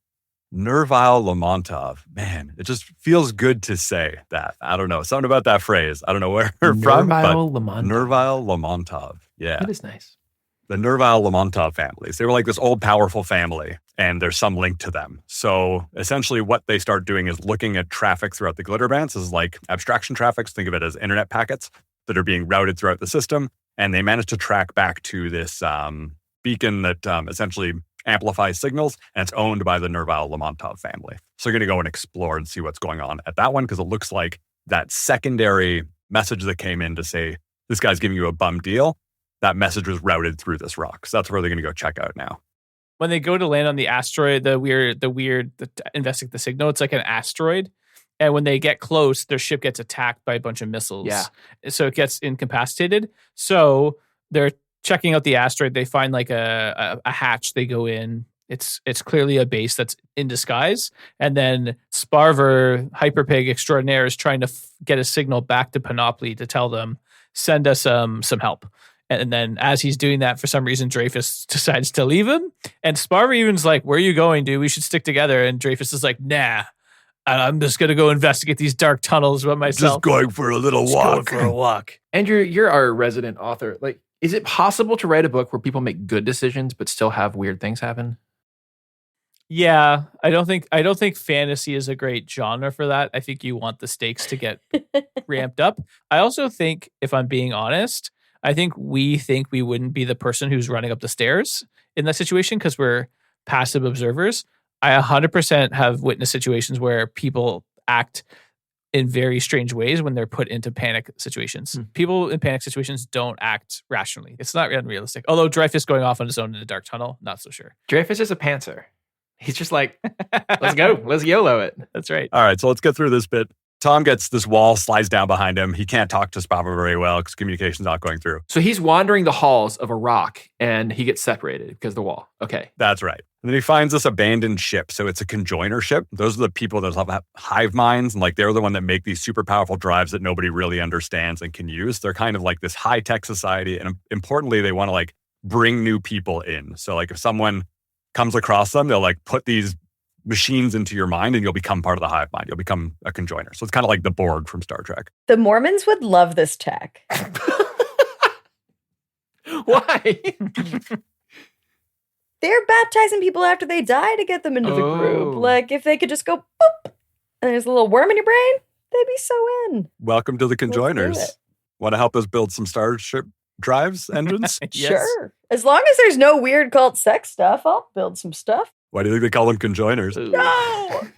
Nervile Lamontov. Man, it just feels good to say that. I don't know. Something about that phrase. I don't know where from, but Nervile Lamontov. Yeah. That is nice. The Nervile Lamontov families. They were like this old, powerful family, and there's some link to them. So essentially what they start doing is looking at traffic throughout the glitter bands as like abstraction traffic. Think of it as internet packets that are being routed throughout the system. And they managed to track back to this beacon that essentially amplifies signals, and it's owned by the Nervile Lamontov family. So you're going to go and explore and see what's going on at that one, because it looks like that secondary message that came in to say, this guy's giving you a bum deal, that message was routed through this rock. So that's where they're going to go check out now. When they go to land on the asteroid, the investigate the signal, it's like an asteroid. And when they get close, their ship gets attacked by a bunch of missiles. Yeah. So it gets incapacitated. So they're checking out the asteroid. They find like a hatch. They go in. It's clearly a base that's in disguise. And then Sparver, Hyperpig Extraordinaire, is trying to get a signal back to Panoply to tell them, send us some help. And then as he's doing that, for some reason, Dreyfus decides to leave him. And Sparver even's like, where are you going, dude? We should stick together. And Dreyfus is like, nah, I'm just going to go investigate these dark tunnels by myself. Just going for a little walk. Going for a walk. Andrew, you're our resident author. Like, is it possible to write a book where people make good decisions but still have weird things happen? Yeah, I don't think fantasy is a great genre for that. I think you want the stakes to get ramped up. I also think, if I'm being honest, I think we wouldn't be the person who's running up the stairs in that situation because we're passive observers. I 100% have witnessed situations where people act in very strange ways when they're put into panic situations. People in panic situations don't act rationally. It's not unrealistic. Although Dreyfus going off on his own in a dark tunnel, not so sure. Dreyfus is a pantser. He's just like, let's go. Let's YOLO it. That's right. All right, so let's get through this bit. Tom gets this wall, slides down behind him. He can't talk to Sparver very well because communication's not going through. So he's wandering the halls of a rock and he gets separated because of the wall. Okay. That's right. And then he finds this abandoned ship. So it's a conjoiner ship. Those are the people that have hive minds. And like they're the one that make these super powerful drives that nobody really understands and can use. They're kind of like this high-tech society. And importantly, they want to like bring new people in. So like if someone comes across them, they'll like put these machines into your mind and you'll become part of the hive mind. You'll become a conjoiner. So it's kind of like the Borg from Star Trek. The Mormons would love this tech. Why? They're baptizing people after they die to get them into the group. Like, if they could just go boop, and there's a little worm in your brain, they'd be so in. Welcome to the conjoiners. Let's do it. Want to help us build some Starship drives, engines? Yes. Sure. As long as there's no weird cult sex stuff, I'll build some stuff. Why do you think they call them conjoiners? No!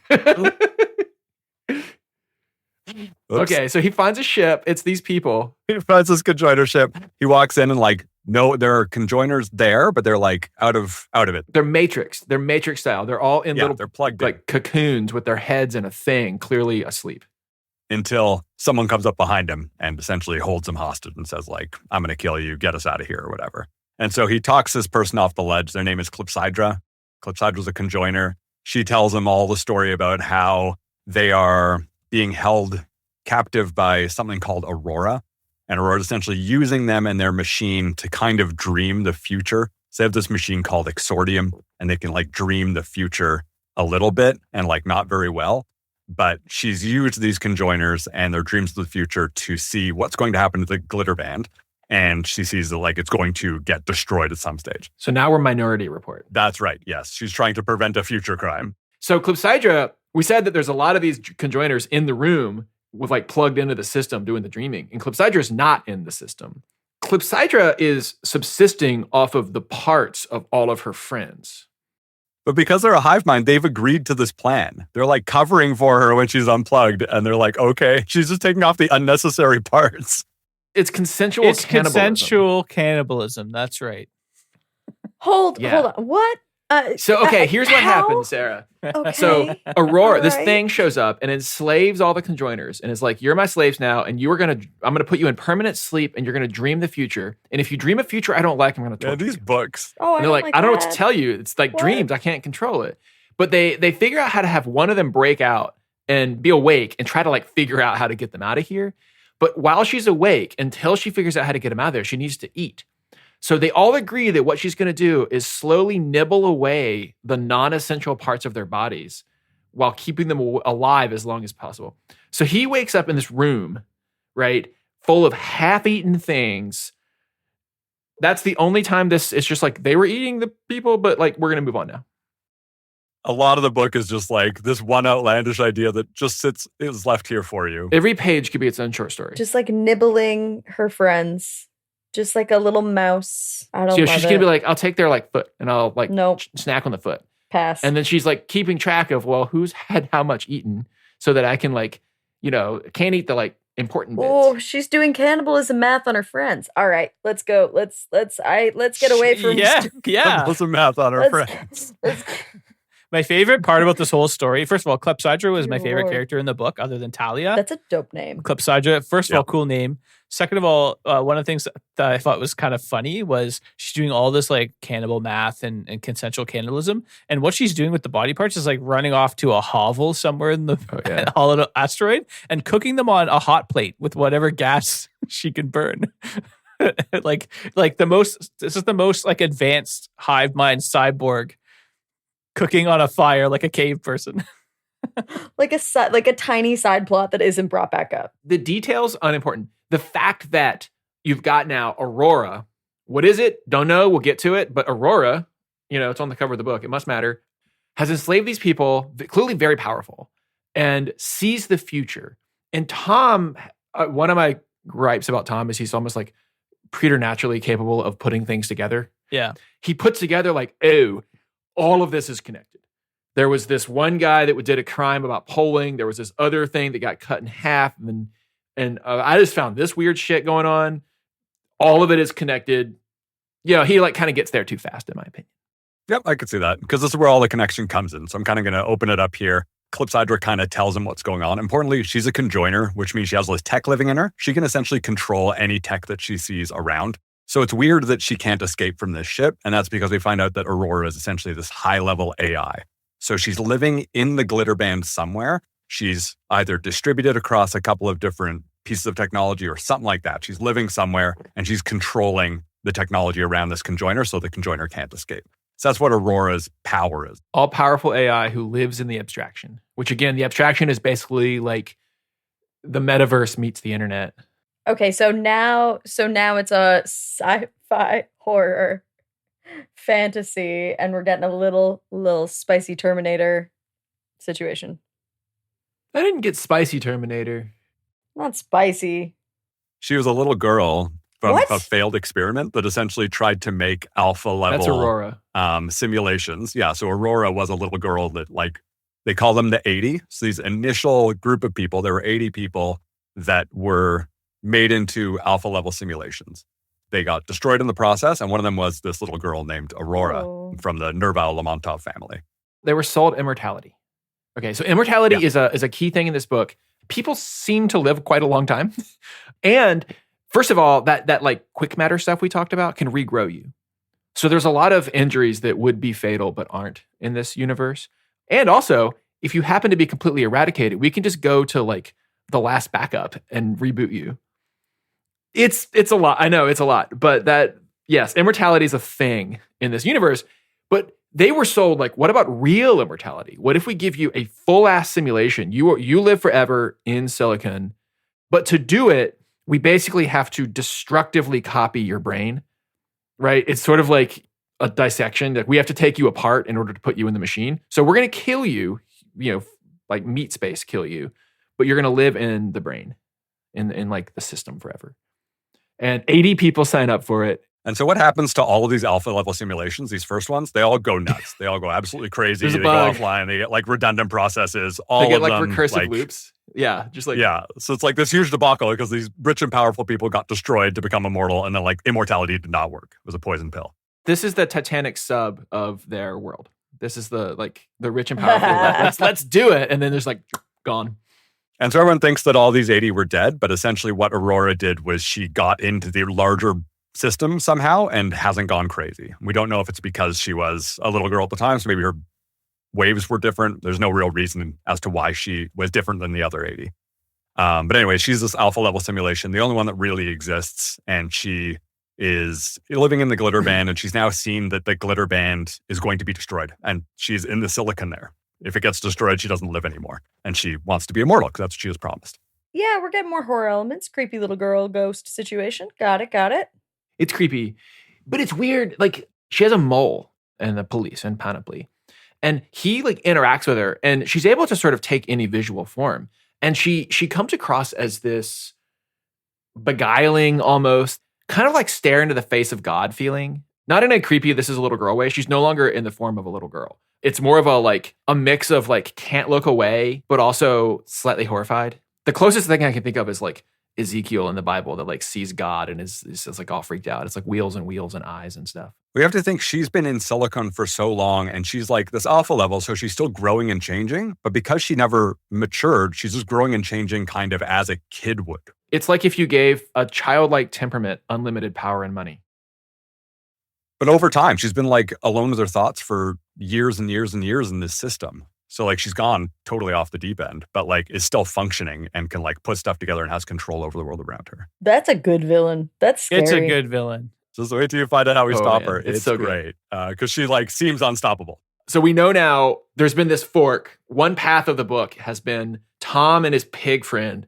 Oops. Okay, so he finds a ship. It's these people. He finds this conjoiner ship. He walks in and like, no, there are conjoiners there, but they're like out of it. They're Matrix. They're Matrix style. They're all in little they're plugged like cocoons with their heads in a thing, clearly asleep. in. Until someone comes up behind him and essentially holds him hostage and says like, I'm going to kill you, get us out of here or whatever. And so he talks this person off the ledge. Their name is Clepsydra. Clepsydra's a conjoiner. She tells him all the story about how they are being held captive by something called Aurora. And Aurora's essentially using them and their machine to kind of dream the future. So they have this machine called Exordium, and they can like dream the future a little bit and like not very well. But she's used these conjoiners and their dreams of the future to see what's going to happen to the glitter band. And she sees that like it's going to get destroyed at some stage. So now we're Minority Report. That's right. Yes. She's trying to prevent a future crime. So Clepsydra, we said that there's a lot of these conjoiners in the room with like plugged into the system doing the dreaming. And Clepsydra is not in the system. Clepsydra is subsisting off of the parts of all of her friends. But because they're a hive mind, they've agreed to this plan. They're like covering for her when she's unplugged. And they're like, okay, she's just taking off the unnecessary parts. It's consensual cannibalism. Consensual cannibalism. That's right. Hold on. What? So, okay, here's what happened, Sarah. Okay. So Aurora, this All right. thing shows up and enslaves all the conjoiners and is like, you're my slaves now, and I'm gonna put you in permanent sleep, and you're gonna dream the future. And if you dream a future I don't like, I'm gonna Yeah, torture these you. books. Oh, And they're like, I don't know what to tell you. It's like What? dreams. I can't control it. But they figure out how to have one of them break out and be awake and try to like figure out how to get them out of here. But while she's awake, until she figures out how to get them out of there, she needs to eat. So they all agree that what she's going to do is slowly nibble away the non-essential parts of their bodies while keeping them alive as long as possible. So he wakes up in this room, right, full of half-eaten things. That's the only time it's just like they were eating the people, but like we're going to move on now. A lot of the book is just like this one outlandish idea that just is left here for you. Every page could be its own short story. Just like nibbling her friends. Just like a little mouse. I don't So love she's it. going to be like, I'll take their like foot and I'll like Nope. snack on the foot. Pass. And then she's like keeping track of, well, who's had how much eaten so that I can like, can't eat the like important bits. Oh, she's doing cannibalism math on her friends. All right, let's go. Let's get away from Yeah. Put some math on her Let's- friends. let's- My favorite part about this whole story, first of all, Clepsydra was my Dear favorite Lord. character in the book, other than Talia. That's a dope name. Clepsydra, first of Yeah. all, cool name. Second of all, one of the things that I thought was kind of funny was she's doing all this like cannibal math and consensual cannibalism. And what she's doing with the body parts is like running off to a hovel somewhere in the hollow asteroid and cooking them on a hot plate with whatever gas she can burn. This is the most like advanced hive mind cyborg cooking on a fire like a cave person. Like a tiny side plot that isn't brought back up. The details, unimportant. The fact that you've got now Aurora, what is it? Don't know. We'll get to it. But Aurora, it's on the cover of the book. It must matter. Has enslaved these people, clearly very powerful, and sees the future. And Tom, one of my gripes about Tom is he's almost like preternaturally capable of putting things together. Yeah. He puts together like, oh, all of this is connected. There was this one guy that did a crime about polling. There was this other thing that got cut in half. And I just found this weird shit going on. All of it is connected. He like kind of gets there too fast, in my opinion. Yep, I could see that because this is where all the connection comes in. So I'm kind of going to open it up here. Clepsydra kind of tells him what's going on. Importantly, she's a conjoiner, which means she has all this tech living in her. She can essentially control any tech that she sees around. So it's weird that she can't escape from this ship. And that's because we find out that Aurora is essentially this high-level AI. So she's living in the glitter band somewhere. She's either distributed across a couple of different pieces of technology or something like that. She's living somewhere and she's controlling the technology around this conjoiner so the conjoiner can't escape. So that's what Aurora's power is. All-powerful AI who lives in the abstraction, which again, the abstraction is basically like the metaverse meets the internet. Okay, so now it's a sci-fi horror fantasy, and we're getting a little spicy Terminator situation. I didn't get spicy Terminator. Not spicy. She was a little girl from What? a failed experiment that essentially tried to make alpha level That's Aurora. Simulations. Yeah, so Aurora was a little girl that, like, they call them the 80. So these initial group of people, there were 80 people that were made into alpha level simulations. They got destroyed in the process, and one of them was this little girl named Aurora from the Nerval-Lamontov family. They were sold immortality. Okay, so immortality is a key thing in this book. People seem to live quite a long time. And first of all, that like quickmatter stuff we talked about can regrow you. So there's a lot of injuries that would be fatal but aren't in this universe. And also, if you happen to be completely eradicated, we can just go to like the last backup and reboot you. It's a lot. I know it's a lot, but yes, immortality is a thing in this universe. But they were sold like, what about real immortality? What if we give you a full ass simulation? You live forever in silicon, but to do it, we basically have to destructively copy your brain, right? It's sort of like a dissection. Like we have to take you apart in order to put you in the machine. So we're going to kill you, like meat space kill you, but you're going to live in the brain, in like the system forever. And 80 people sign up for it. And so what happens to all of these alpha level simulations, these first ones? They all go nuts. They all go absolutely crazy. There's a they bug. go offline. They get like redundant processes. They get of like them, recursive like, loops. Yeah, just like yeah. So it's like this huge debacle because these rich and powerful people got destroyed to become immortal, and then like immortality did not work. It was a poison pill. This is the Titanic sub of their world. This is the rich and powerful. let's do it, and then there's like gone. And so everyone thinks that all these 80 were dead, but essentially what Aurora did was she got into the larger system somehow and hasn't gone crazy. We don't know if it's because she was a little girl at the time, so maybe her waves were different. There's no real reason as to why she was different than the other 80. But anyway, she's this alpha level simulation, the only one that really exists, and she is living in the glitter band, and she's now seen that the glitter band is going to be destroyed, and she's in the silicon there. If it gets destroyed, she doesn't live anymore, and she wants to be immortal because that's what she was promised. Yeah, we're getting more horror elements. Creepy little girl ghost situation. Got it. It's creepy, but it's weird. Like she has a mole and the police and Panoply, and he like interacts with her, and she's able to sort of take any visual form, and she comes across as this beguiling, almost kind of like stare into the face of God feeling. Not in a creepy, this is a little girl way. She's no longer in the form of a little girl. It's more of a mix of like can't look away, but also slightly horrified. The closest thing I can think of is like Ezekiel in the Bible that like sees God and is like all freaked out. It's like wheels and eyes and stuff. We have to think she's been in silicon for so long, and she's like this alpha level, so she's still growing and changing. But because she never matured, she's just growing and changing kind of as a kid would. It's like if you gave a childlike temperament unlimited power and money. But over time, she's been like alone with her thoughts for years and years and years in this system. So like she's gone totally off the deep end, but like is still functioning and can like put stuff together and has control over the world around her. That's a good villain. That's scary. It's a good villain. Just wait till you find out how we stop man. her. It's It's so great. Because she like seems unstoppable. So we know now there's been this fork. One path of the book has been Tom and his pig friend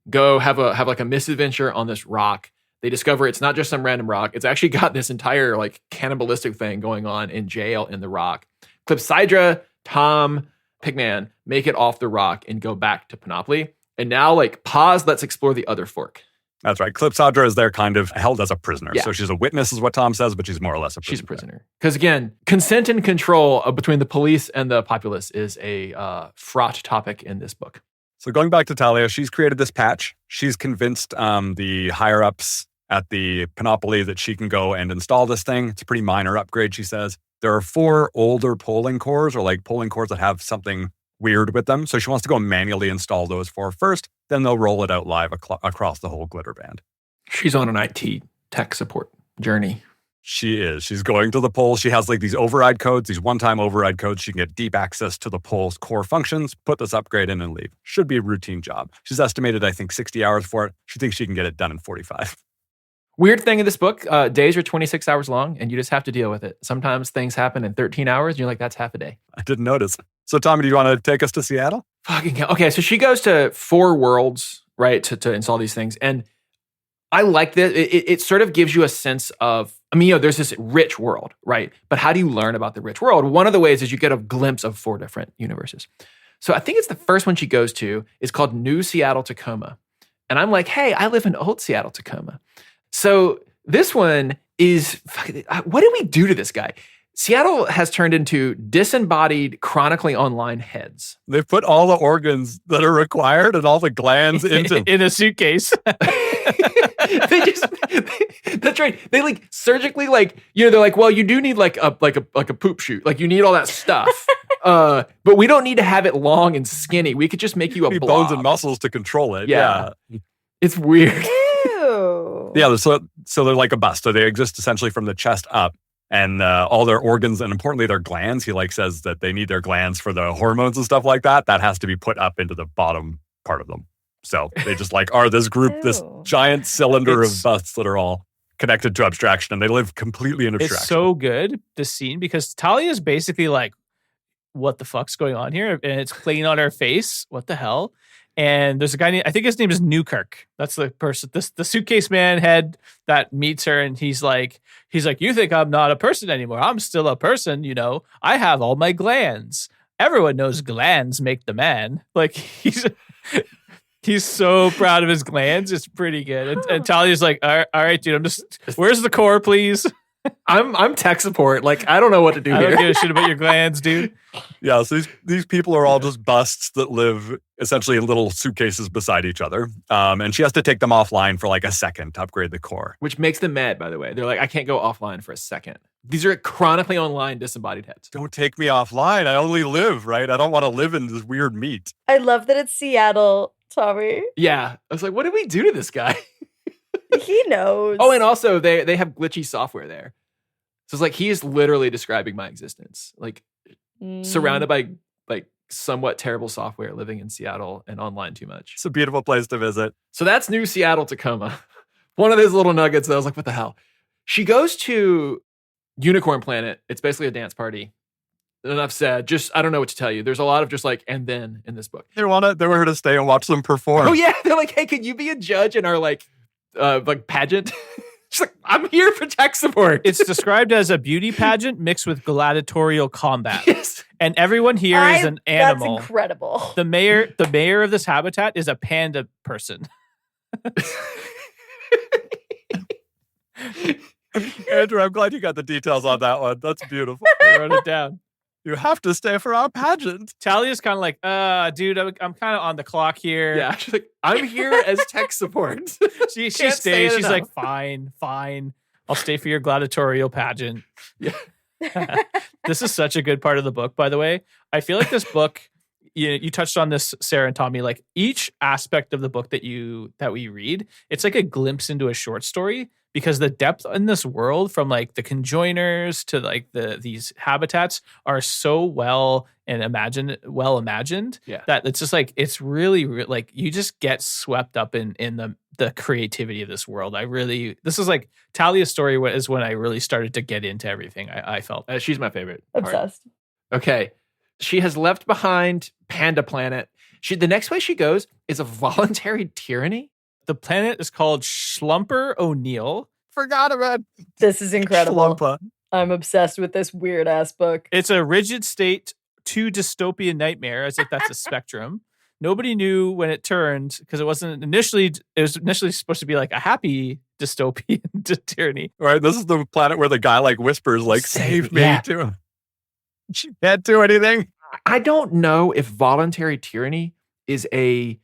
go have like a misadventure on this rock. They discover it's not just some random rock. It's actually got this entire like cannibalistic thing going on in jail in the rock. Clypsydra, Tom, Pigman make it off the rock and go back to Panoply. And now like pause, let's explore the other fork. That's right. Clypsydra is there kind of held as a prisoner. Yeah. So she's a witness is what Tom says, but she's more or less a prisoner. She's a prisoner. Because again, consent and control between the police and the populace is a fraught topic in this book. So going back to Talia, she's created this patch. She's convinced the higher-ups at the Panoply that she can go and install this thing. It's a pretty minor upgrade, she says. There are 4 older polling cores, or like polling cores that have something weird with them. So she wants to go manually install those 4 first. Then they'll roll it out live across the whole glitter band. She's on an IT tech support journey. She is. She's going to the polls. She has like these override codes, these one-time override codes. She can get deep access to the polls' core functions, put this upgrade in and leave. Should be a routine job. She's estimated, I think, 60 hours for it. She thinks she can get it done in 45. Weird thing in this book, days are 26 hours long, and you just have to deal with it. Sometimes things happen in 13 hours, and you're like, that's half a day. I didn't notice. So, Tommy, do you want to take us to Seattle? Fucking hell. Okay, so she goes to 4 worlds, right, to install these things. And I like this. It sort of gives you a sense of, there's this rich world, right? But how do you learn about the rich world? One of the ways is you get a glimpse of 4 different universes. So I think it's the first one she goes to is called New Seattle, Tacoma. And I'm like, hey, I live in old Seattle, Tacoma. So this one is, what did we do to this guy? Seattle has turned into disembodied, chronically online heads. They've put all the organs that are required and all the glands into in a suitcase. That's right. They like surgically they're like, well, you do need like a poop chute. Like you need all that stuff. But we don't need to have it long and skinny. We could just make you a blob. Bones and muscles to control it. Yeah. It's weird. Ew. Yeah, so they're like a bust. So they exist essentially from the chest up, and all their organs and importantly their glands. He says that they need their glands for the hormones and stuff like that. That has to be put up into the bottom part of them. So they just are this group, this giant cylinder of busts that are all connected to abstraction, and they live completely in abstraction. It's so good, this scene, because Talia is basically like, what the fuck's going on here? And it's playing on her face. What the hell? And there's a guy I think his name is Newkirk. That's the person, the suitcase man head that meets her. And he's like, you think I'm not a person anymore. I'm still a person, I have all my glands. Everyone knows glands make the man. Like he's so proud of his glands. It's pretty good. And Talia's like, all right, dude, where's the core, please? I'm tech support. Like, I don't know what to do here. I don't give a shit about your glands, dude. Yeah, so these people are all just busts that live essentially in little suitcases beside each other. And she has to take them offline for like a second to upgrade the core. Which makes them mad, by the way. They're like, I can't go offline for a second. These are chronically online disembodied heads. Don't take me offline. I only live, right? I don't want to live in this weird meat. I love that it's Seattle, Tommy. Yeah. I was like, what did we do to this guy? He knows. Oh, and also they have glitchy software there. So it's like he is literally describing my existence. Like surrounded by like somewhat terrible software, living in Seattle and online too much. It's a beautiful place to visit. So that's New Seattle, Tacoma. One of those little nuggets that I was like, what the hell? She goes to Unicorn Planet. It's basically a dance party. Enough said. Just, I don't know what to tell you. There's a lot of just like, and then in this book. They were here to stay and watch them perform. Oh yeah. They're like, hey, could you be a judge in our like pageant? She's like, I'm here for tech support. It's described as a beauty pageant mixed with gladiatorial combat. Yes. And everyone here is an animal. That's incredible. The mayor of this habitat is a panda person. Andrew, I'm glad you got the details on that one. That's beautiful. I wrote it down. You have to stay for our pageant. Talia's kind of like, dude, I'm kind of on the clock here. Yeah, she's like, I'm here as tech support. She stays. She's like, fine. I'll stay for your gladiatorial pageant. Yeah. This is such a good part of the book, by the way. I feel like this book, you touched on this, Sarah and Tommy, like each aspect of the book that we read, it's like a glimpse into a short story, because the depth in this world, from like the conjoiners to like these habitats, are so well imagined that it's just like, it's really like you just get swept up in the creativity of this world. This is like Talia's story is when I really started to get into everything. I felt she's my favorite. Obsessed. Okay. She has left behind Panda Planet. The next place she goes is a voluntary tyranny. The planet is called Schlumper O'Neill. Forgot about This is incredible. Schlumpa. I'm obsessed with this weird ass book. It's a rigid state to dystopian nightmare, as if that's a spectrum. Nobody knew when it turned, because it was initially supposed to be like a happy dystopian tyranny. Right. This is the planet where the guy like whispers, like, save me too. She can't do anything. I don't know if voluntary tyranny is a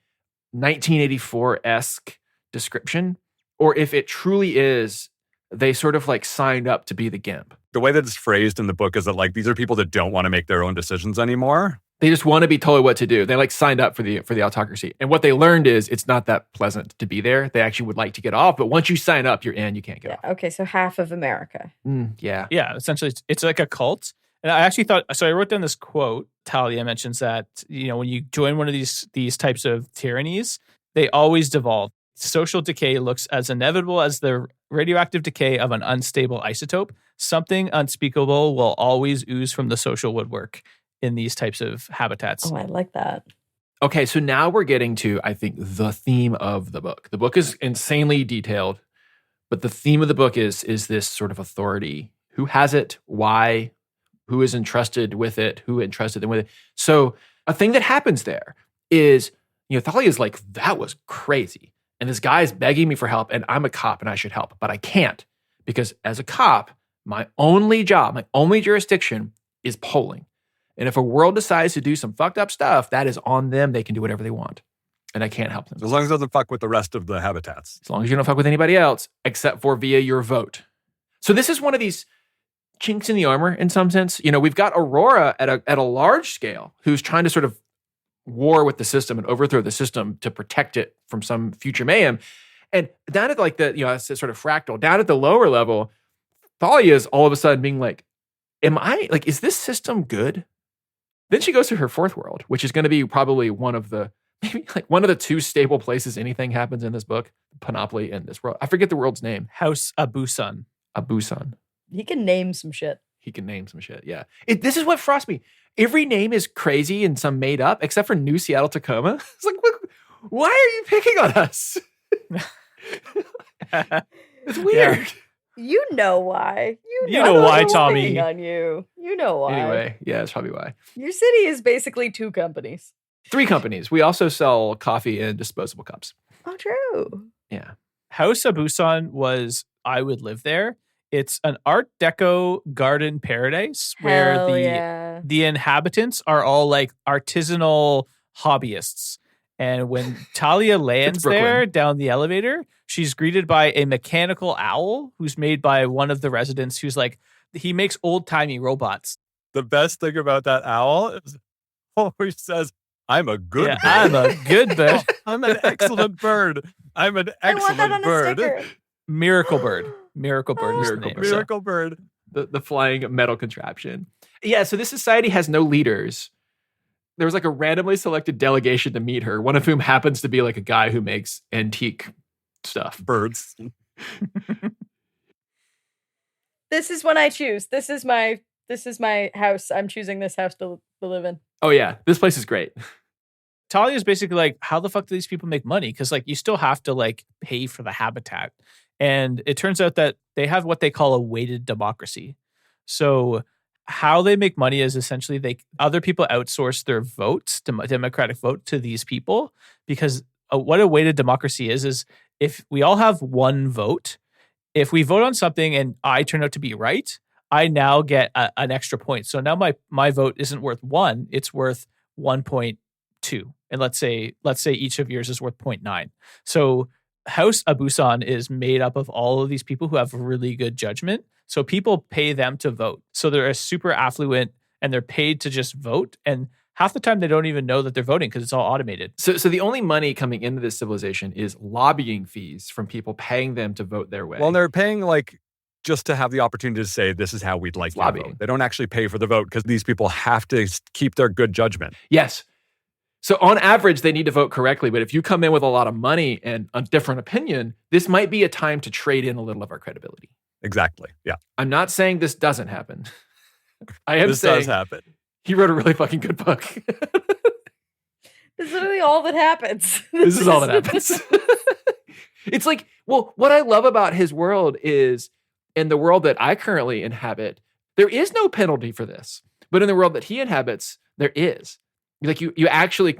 1984-esque description, or if it truly is, they sort of like signed up to be the GIMP. The way that it's phrased in the book is that like these are people that don't want to make their own decisions anymore. They just want to be told what to do. They like signed up for the autocracy. And what they learned is it's not that pleasant to be there. They actually would like to get off, but once you sign up, you're in, you can't get off. Okay, so half of America. Yeah. Yeah, essentially it's like a cult. And I actually thought, so I wrote down this quote. Talia mentions that, when you join one of these types of tyrannies, they always devolve. social decay looks as inevitable as the radioactive decay of an unstable isotope. Something unspeakable will always ooze from the social woodwork in these types of habitats. Oh, I like that. Okay, so now we're getting to, I think, the theme of the book. The book is insanely detailed, but the theme of the book is this sort of authority. Who has it? Why? Who is entrusted with it? Who entrusted them with it? So a thing that happens there is, Thalia's like, that was crazy. And this guy is begging me for help, and I'm a cop and I should help, but I can't because as a cop, my only job, my only jurisdiction is polling. And if a world decides to do some fucked up stuff, that is on them. They can do whatever they want. And I can't help them. As long as it doesn't fuck with the rest of the habitats. As long as you don't fuck with anybody else, except for via your vote. So this is one of these chinks in the armor in some sense. We've got Aurora at a large scale who's trying to sort of war with the system and overthrow the system to protect it from some future mayhem. And down at like it's sort of fractal, down at the lower level, Thalia is all of a sudden being like, is this system good? Then she goes to her fourth world, which is going to be probably one of the two stable places anything happens in this book, Panoply and this world. I forget the world's name. House Abusan. Abusan. He can name some shit. Yeah. This is what frosts me. Every name is crazy and some made up, except for New Seattle, Tacoma. It's like, why are you picking on us? It's weird. Yeah. You know why. You know why, Tommy. Picking on you. You know why. Anyway, yeah, that's probably why. Your city is basically 2 companies. 3 companies. We also sell coffee and disposable cups. Oh, true. Yeah. House Abusan was, I would live there. It's an Art Deco garden paradise where the inhabitants are all like artisanal hobbyists. And when Talia lands there down the elevator, she's greeted by a mechanical owl who's made by one of the residents who's like, he makes old-timey robots. The best thing about that owl is always says, I'm a good bird. I'm a good bird. I'm an excellent bird. I'm an excellent I want that on bird. A sticker. Miracle bird. Miracle bird. Is the name. Miracle bird. The flying metal contraption. Yeah, so this society has no leaders. There was like a randomly selected delegation to meet her, one of whom happens to be like a guy who makes antique stuff. Birds. This is when I choose. This is my house. I'm choosing this house to live in. Oh yeah, this place is great. Talia is basically like, how the fuck do these people make money? Because like you still have to like pay for the habitat. And it turns out that they have what they call a weighted democracy. So how they make money is essentially other people outsource their votes, democratic vote, to these people. Because what a weighted democracy is if we all have one vote, if we vote on something and I turn out to be right, I now get an extra point. So now my vote isn't worth 1, it's worth 1.2. And let's say each of yours is worth 0.9. So House Abusan is made up of all of these people who have really good judgment. So people pay them to vote. So they're super affluent and they're paid to just vote. And half the time they don't even know that they're voting because it's all automated. So the only money coming into this civilization is lobbying fees from people paying them to vote their way. Well, they're paying like just to have the opportunity to say, this is how we'd like to vote. They don't actually pay for the vote because these people have to keep their good judgment. Yes. So on average, they need to vote correctly. But if you come in with a lot of money and a different opinion, this might be a time to trade in a little of our credibility. Exactly. Yeah. I'm not saying this doesn't happen. I am saying this does happen. He wrote a really fucking good book. This is literally all that happens. This is all that happens. It's like, well, what I love about his world is, in the world that I currently inhabit, there is no penalty for this. But in the world that he inhabits, there is. Like you actually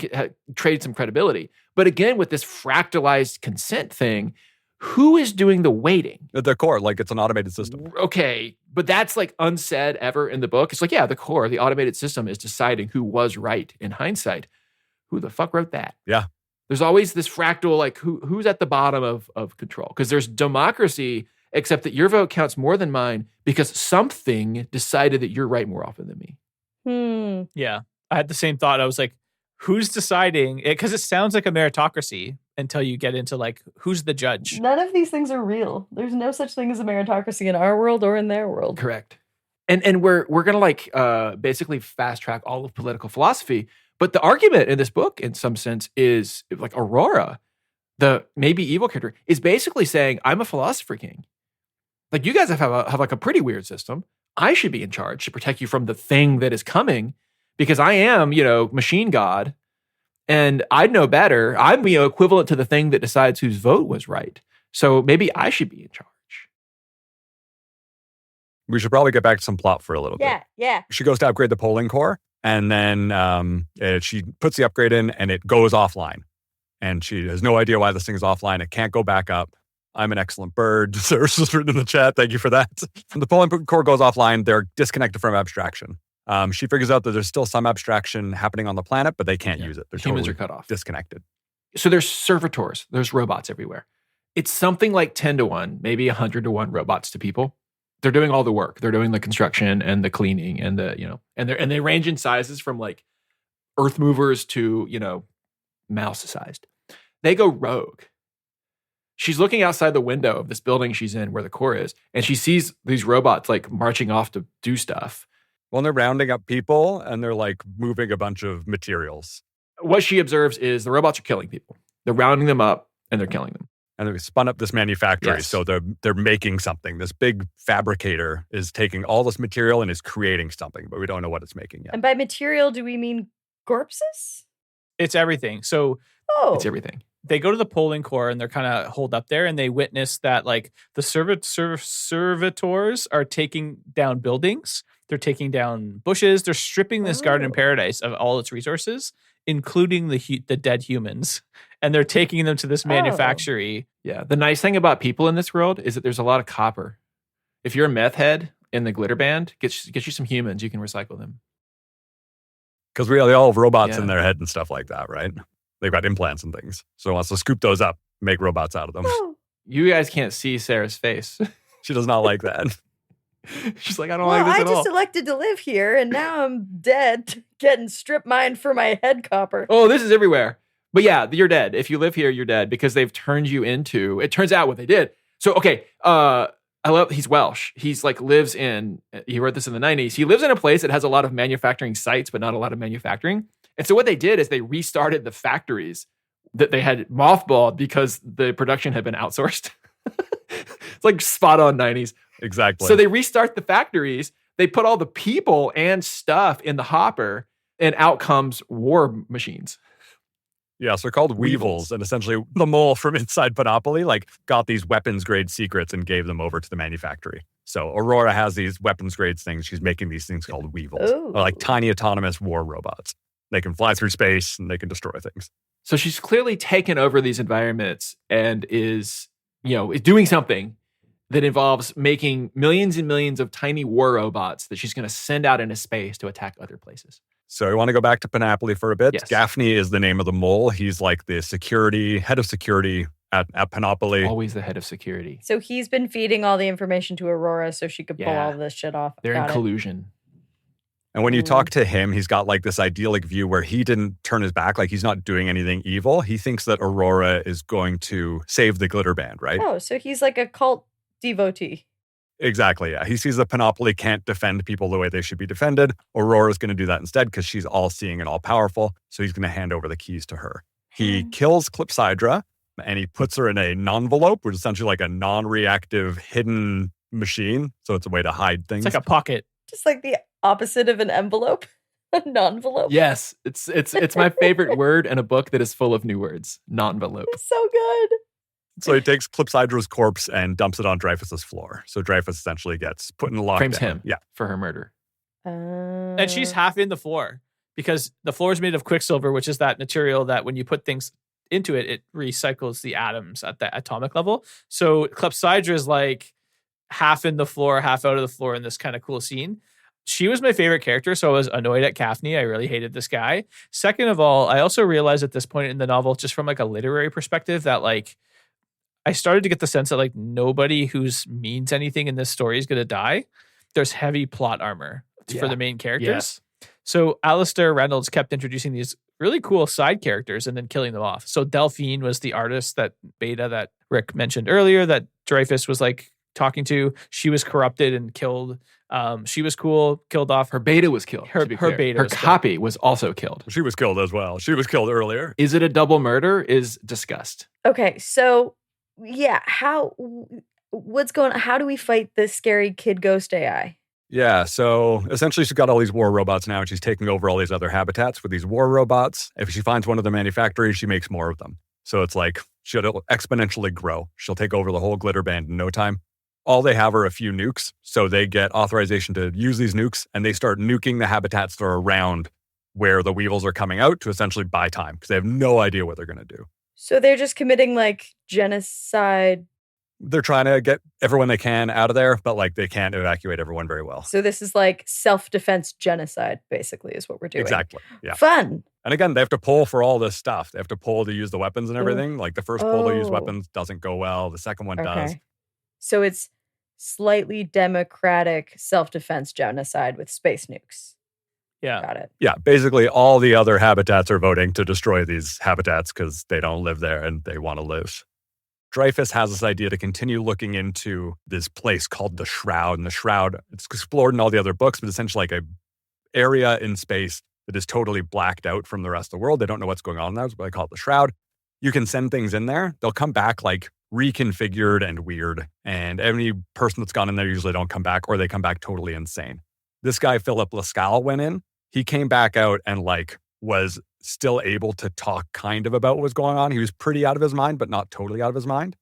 trade some credibility. But again, with this fractalized consent thing, who is doing the weighting? The core, like it's an automated system. Okay, but that's like unsaid ever in the book. It's like, yeah, the core, the automated system is deciding who was right in hindsight. Who the fuck wrote that? Yeah. There's always this fractal, like who's at the bottom of control? Because there's democracy, except that your vote counts more than mine because something decided that you're right more often than me. Yeah. I had the same thought. I was like, who's deciding? Because it sounds like a meritocracy until you get into like, who's the judge? None of these things are real. There's no such thing as a meritocracy in our world or in their world. Correct. And we're gonna like basically fast track all of political philosophy. But the argument in this book, in some sense, is like Aurora. the maybe evil character, is basically saying, I'm a philosopher king. Like, you guys have like a pretty weird system. I should be in charge to protect you from the thing that is coming because I am, machine god. And I'd know better. I'm, equivalent to the thing that decides whose vote was right. So maybe I should be in charge. We should probably get back to some plot for a little bit. Yeah. She goes to upgrade the polling core, and then she puts the upgrade in, and it goes offline. And she has no idea why this thing is offline. It can't go back up. I'm an excellent bird. Sarah's just written in the chat. Thank you for that. When the polling core goes offline, they're disconnected from abstraction. She figures out that there's still some abstraction happening on the planet, but they can't use it. They're Humans totally are cut off. disconnected. So there's servitors. There's robots everywhere. It's something like 10 to 1, maybe 100 to 1 robots to people. They're doing all the work. They're doing the construction and the cleaning and and they range in sizes from like earth movers to, mouse sized. They go rogue. She's looking outside the window of this building she's in where the core is, and she sees these robots like marching off to do stuff. Well, they're rounding up people and they're like moving a bunch of materials. What she observes is the robots are killing people. They're rounding them up and they're killing them. And they've spun up this manufactory. Yes. So they're making something. This big fabricator is taking all this material and is creating something, but we don't know what it's making yet. And by material, do we mean corpses? It's everything. So It's everything. they go to the polling core and they're kind of holed up there, and they witness that like the servitors are taking down buildings. They're taking down bushes. They're stripping this garden in paradise of all its resources, including the dead humans. And they're taking them to this manufactory. Yeah. The nice thing about people in this world is that there's a lot of copper. If you're a meth head in the glitter band, get you some humans, you can recycle them. Because they all have robots Yeah. in their head and stuff like that, right? They've got implants and things. So it wants to scoop those up, make robots out of them. You guys can't see Sarah's face. She does not like that. She's like, I don't Well, like this I at all. just elected to live here, and now I'm dead, getting strip mined for my head copper. Oh, this is everywhere. But yeah, you're dead. If you live here, you're dead because they've turned you into, it turns out what they did. So, okay, he's Welsh. He's like lives in, he wrote this in the 90s. He lives in a place that has a lot of manufacturing sites, but not a lot of manufacturing. And so what they did is they restarted the factories that they had mothballed because the production had been outsourced. It's like spot on 90s. Exactly. So they restart the factories. They put all the people and stuff in the hopper, and out comes war machines. Yeah, so they're called Weevils, and essentially the mole from inside Monopoly got these weapons grade secrets and gave them over to the manufactory. So Aurora has these weapons grade things. She's making these things called Weevils. They're like tiny autonomous war robots. They can fly through space and they can destroy things. So she's clearly taken over these environments and is doing something that involves making millions and millions of tiny war robots that she's going to send out into space to attack other places. So we want to go back to Panoply for a bit. Yes. Gaffney is the name of the mole. He's like the head of security at Panoply. Always the head of security. So he's been feeding all the information to Aurora so she could pull Yeah. all this shit off. They're Got in it. collusion. And when you talk to him, he's got like this idyllic view where he didn't turn his back, like he's not doing anything evil. He thinks that Aurora is going to save the glitter band, right? Oh, so he's like a cult devotee. Exactly, yeah. He sees that Panoply can't defend people the way they should be defended. Aurora's going to do that instead because she's all-seeing and all-powerful, so he's going to hand over the keys to her. He kills Clypsidra, and he puts her in a non-envelope, which is essentially like a non-reactive hidden machine, so it's a way to hide things. It's like a pocket. Just like the opposite of an envelope, a non-envelope. Yes, it's my favorite word in a book that is full of new words. Non-envelope. It's so good. So he takes Clypsidra's corpse and dumps it on Dreyfus's floor. So Dreyfus essentially gets put in lockdown. Frames him Yeah. for her murder. And she's half in the floor because the floor is made of quicksilver, which is that material that when you put things into it, it recycles the atoms at the atomic level. So Clypsidra is like half in the floor, half out of the floor in this kind of cool scene. She was my favorite character, so I was annoyed at Gaffney. I really hated this guy. Second of all, I also realized at this point in the novel, just from like a literary perspective, that like I started to get the sense that like nobody who's means anything in this story is going to die. There's heavy plot armor for the main characters. So Alastair Reynolds kept introducing these really cool side characters and then killing them off. So Delphine was the artist that Rick mentioned earlier that Dreyfus was like talking to. She was corrupted and killed She was cool, killed off Her beta was killed. Her to be clear. beta Her was killed. copy was also killed. She was killed as well. She was killed earlier. Is it a double murder? Is discussed. Okay, so yeah, what's going on? How do we fight this scary kid ghost AI? Yeah, so essentially she's got all these war robots now, and she's taking over all these other habitats with these war robots. If she finds one of the manufactories, she makes more of them. So it's like she'll exponentially grow. She'll take over the whole glitter band in no time. All they have are a few nukes, so they get authorization to use these nukes, and they start nuking the habitats that are around where the weevils are coming out to essentially buy time, because they have no idea what they're going to do. So they're just committing like genocide. They're trying to get everyone they can out of there, but like they can't evacuate everyone very well. So this is like self-defense genocide, basically, is what we're doing. Exactly. Yeah. Fun. And again, they have to pull for all this stuff. They have to pull to use the weapons and everything. Like the first pull to use weapons doesn't go well. The second one does. So it's slightly democratic self-defense genocide with space nukes. Yeah. Got it. Yeah. Basically, all the other habitats are voting to destroy these habitats because they don't live there and they want to live. Dreyfus has this idea to continue looking into this place called the Shroud. And the Shroud, it's explored in all the other books, but essentially like a area in space that is totally blacked out from the rest of the world. They don't know what's going on there. That's why they call it the Shroud. You can send things in there. They'll come back like reconfigured and weird. And any person that's gone in there usually don't come back, or they come back totally insane. This guy, Philip Lascaux, went in. He came back out and like was still able to talk kind of about what was going on. He was pretty out of his mind, but not totally out of his mind.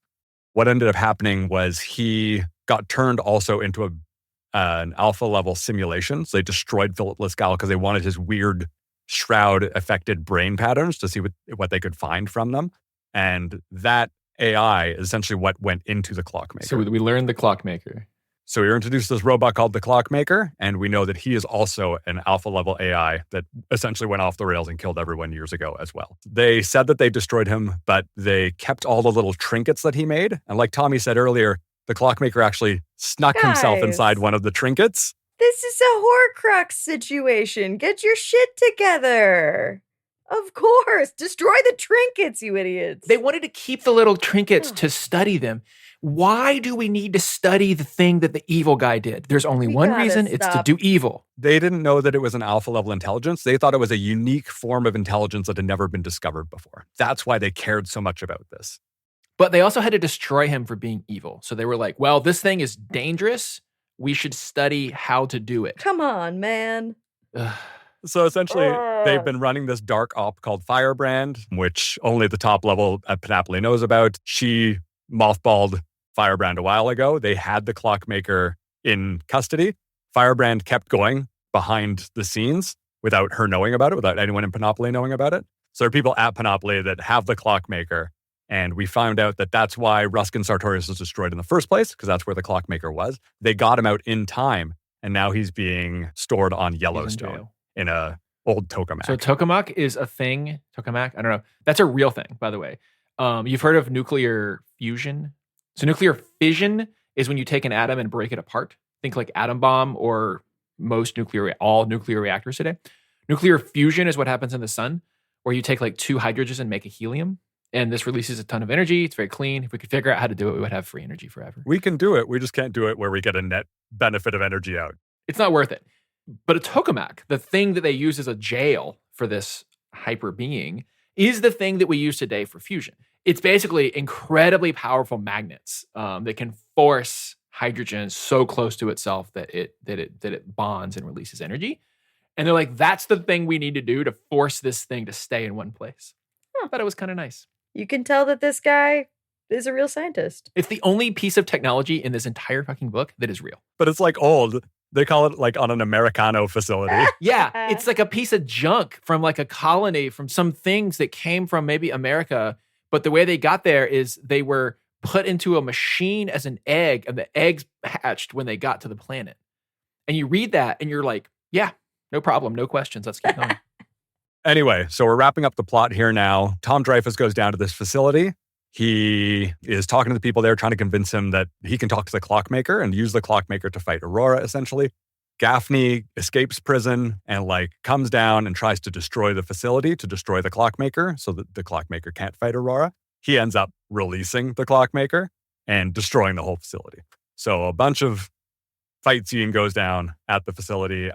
What ended up happening was he got turned also into an alpha level simulation. So they destroyed Philip Lascaux because they wanted his weird shroud affected brain patterns to see what they could find from them. And that AI is essentially what went into the Clockmaker. So we learned the Clockmaker. So we were introduced to this robot called the Clockmaker, and we know that he is also an alpha level AI that essentially went off the rails and killed everyone years ago as well. They said that they destroyed him, but they kept all the little trinkets that he made. And like Tommy said earlier, the Clockmaker actually snuck himself inside one of the trinkets. This is a Horcrux situation. Get your shit together. Of course. Destroy the trinkets, you idiots. They wanted to keep the little trinkets to study them. Why do we need to study the thing that the evil guy did? There's only one reason. It's to do evil. They didn't know that it was an alpha level intelligence. They thought it was a unique form of intelligence that had never been discovered before. That's why they cared so much about this. But they also had to destroy him for being evil. So they were like, well, this thing is dangerous. We should study how to do it. Come on, man. So essentially, they've been running this dark op called Firebrand, which only the top level at Panoply knows about. She mothballed Firebrand a while ago. They had the Clockmaker in custody. Firebrand kept going behind the scenes without her knowing about it, without anyone in Panoply knowing about it. So there are people at Panoply that have the Clockmaker. And we found out that that's why Ruskin Sartorius was destroyed in the first place, because that's where the Clockmaker was. They got him out in time, and now he's being stored on Yellowstone in a old tokamak. So tokamak is a thing. Tokamak? I don't know. That's a real thing, by the way. You've heard of nuclear fusion. So nuclear fission is when you take an atom and break it apart. Think like atom bomb or all nuclear reactors today. Nuclear fusion is what happens in the sun, where you take like two hydrogens and make a helium. And this releases a ton of energy. It's very clean. If we could figure out how to do it, we would have free energy forever. We can do it. We just can't do it where we get a net benefit of energy out. It's not worth it. But a tokamak, the thing that they use as a jail for this hyper being, is the thing that we use today for fusion. It's basically incredibly powerful magnets that can force hydrogen so close to itself that it bonds and releases energy. And they're like, that's the thing we need to do to force this thing to stay in one place. I thought it was kind of nice. You can tell that this guy is a real scientist. It's the only piece of technology in this entire fucking book that is real. But it's like old. They call it like on an Americano facility. Yeah, it's like a piece of junk from like a colony, from some things that came from maybe America. But the way they got there is they were put into a machine as an egg, and the eggs hatched when they got to the planet. And you read that and you're like, yeah, no problem, no questions. Let's keep going. Anyway, so we're wrapping up the plot here now. Tom Dreyfus goes down to this facility. He is talking to the people there, trying to convince him that he can talk to the Clockmaker and use the Clockmaker to fight Aurora, essentially. Gaffney escapes prison and comes down and tries to destroy the facility, to destroy the Clockmaker so that the Clockmaker can't fight Aurora. He ends up releasing the Clockmaker and destroying the whole facility. So a bunch of fight scene goes down at the facility.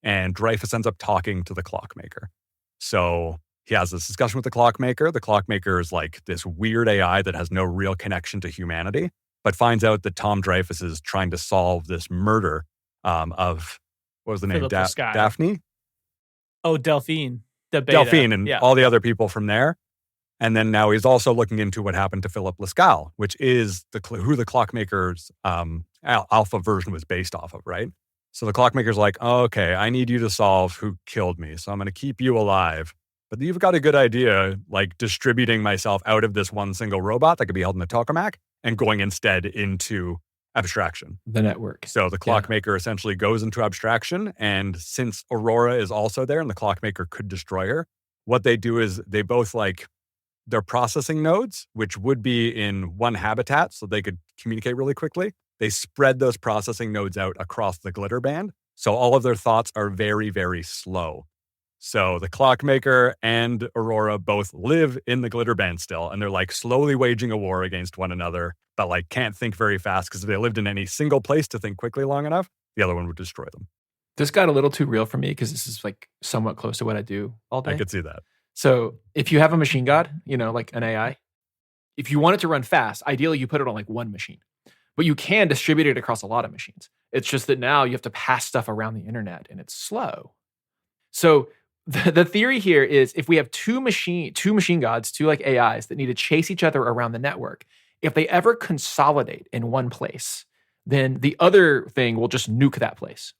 And Dreyfus ends up talking to the Clockmaker. So he has this discussion with the Clockmaker. The Clockmaker is like this weird AI that has no real connection to humanity, but finds out that Tom Dreyfus is trying to solve this murder of, what was the name? Philip Lescai. Daphne? Oh, Delphine. The beta. Delphine and all the other people from there. And then now he's also looking into what happened to Philip Lescai, which is who the Clockmaker's alpha version was based off of, right? So the Clockmaker's like, oh, okay, I need you to solve who killed me. So I'm going to keep you alive. But you've got a good idea, like distributing myself out of this one single robot that could be held in the tokamak and going instead into abstraction. The network. So the Clockmaker essentially goes into abstraction. And since Aurora is also there and the Clockmaker could destroy her, what they do is they both like their processing nodes, which would be in one habitat so they could communicate really quickly. They spread those processing nodes out across the glitter band. So all of their thoughts are very, very slow. So the Clockmaker and Aurora both live in the glitter band still, and they're like slowly waging a war against one another, but like can't think very fast because if they lived in any single place to think quickly long enough, the other one would destroy them. This got a little too real for me because this is like somewhat close to what I do all day. I could see that. So if you have a machine god, like an AI, if you want it to run fast, ideally you put it on like one machine. But you can distribute it across a lot of machines. It's just that now you have to pass stuff around the internet and it's slow. So the theory here is if we have two machine gods, two like AIs that need to chase each other around the network, if they ever consolidate in one place, then the other thing will just nuke that place.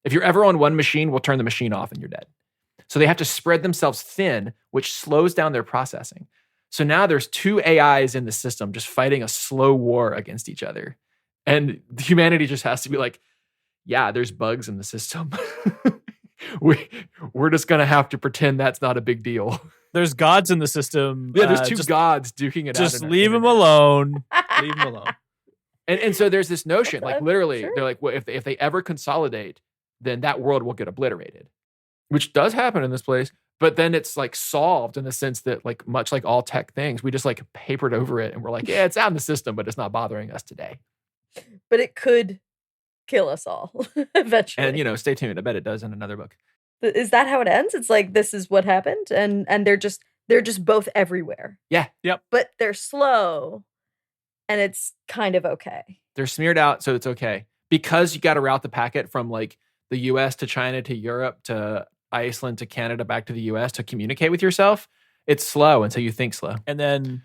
If you're ever on one machine, we'll turn the machine off and you're dead. So they have to spread themselves thin, which slows down their processing. So now there's two AIs in the system just fighting a slow war against each other. And humanity just has to be like, yeah, there's bugs in the system. We're just going to have to pretend that's not a big deal. There's gods in the system. Yeah, there's two gods duking it out. Just leave them alone. Leave them alone. And so there's this notion, That's like literally, sure. they're like, well, if they ever consolidate, then that world will get obliterated, which does happen in this place. But then it's like solved in the sense that like much like all tech things, we just like papered over it and we're like, yeah, it's out in the system, but it's not bothering us today. But it could kill us all eventually. And stay tuned. I bet it does in another book. Is that how it ends? It's like this is what happened, and they're just both everywhere. Yeah. Yep. But they're slow, and it's kind of okay. They're smeared out, so it's okay. Because you got to route the packet from like the US to China to Europe to Iceland to Canada back to the US to communicate with yourself. It's slow until you think slow. And then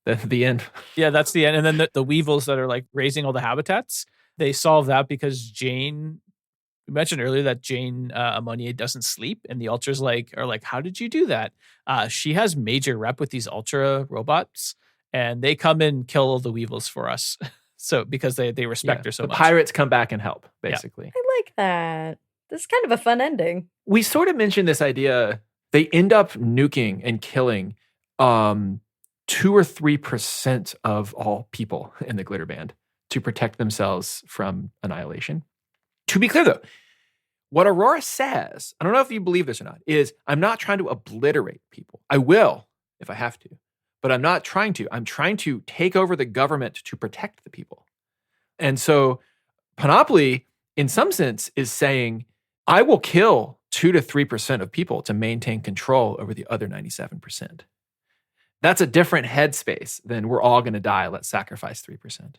the end. Yeah, that's the end. And then the weevils that are like raising all the habitats, they solve that because Jane, we mentioned earlier that Jane Ammonier doesn't sleep, and the Ultras are like, how did you do that? She has major rep with these Ultra robots, and they come and kill all the weevils for us. So because they respect her so the much. Pirates come back and help, basically. I like that. This is kind of a fun ending. We sort of mentioned this idea. They end up nuking and killing 2 or 3% of all people in the glitter band to protect themselves from annihilation. To be clear, though, what Aurora says, I don't know if you believe this or not, is I'm not trying to obliterate people. I will if I have to, but I'm not trying to. I'm trying to take over the government to protect the people. And so Panoply, in some sense, is saying, I will kill 2 to 3% of people to maintain control over the other 97%. That's a different headspace than we're all going to die. Let's sacrifice 3%.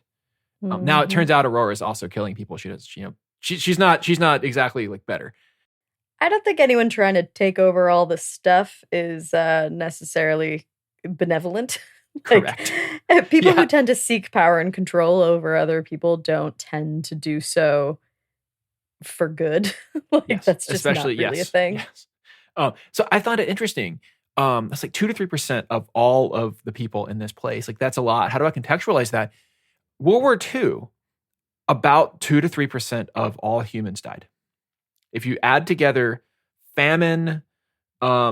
Now it turns out Aurora is also killing people. She does, she's not exactly like better. I don't think anyone trying to take over all this stuff is necessarily benevolent. Correct. People who tend to seek power and control over other people don't tend to do so for good. That's just not really a thing. Yes. So I thought it interesting. That's like 2 to 3% of all of the people in this place. Like that's a lot. How do I contextualize that? World War II, about 2 to 3% of all humans died. If you add together famine,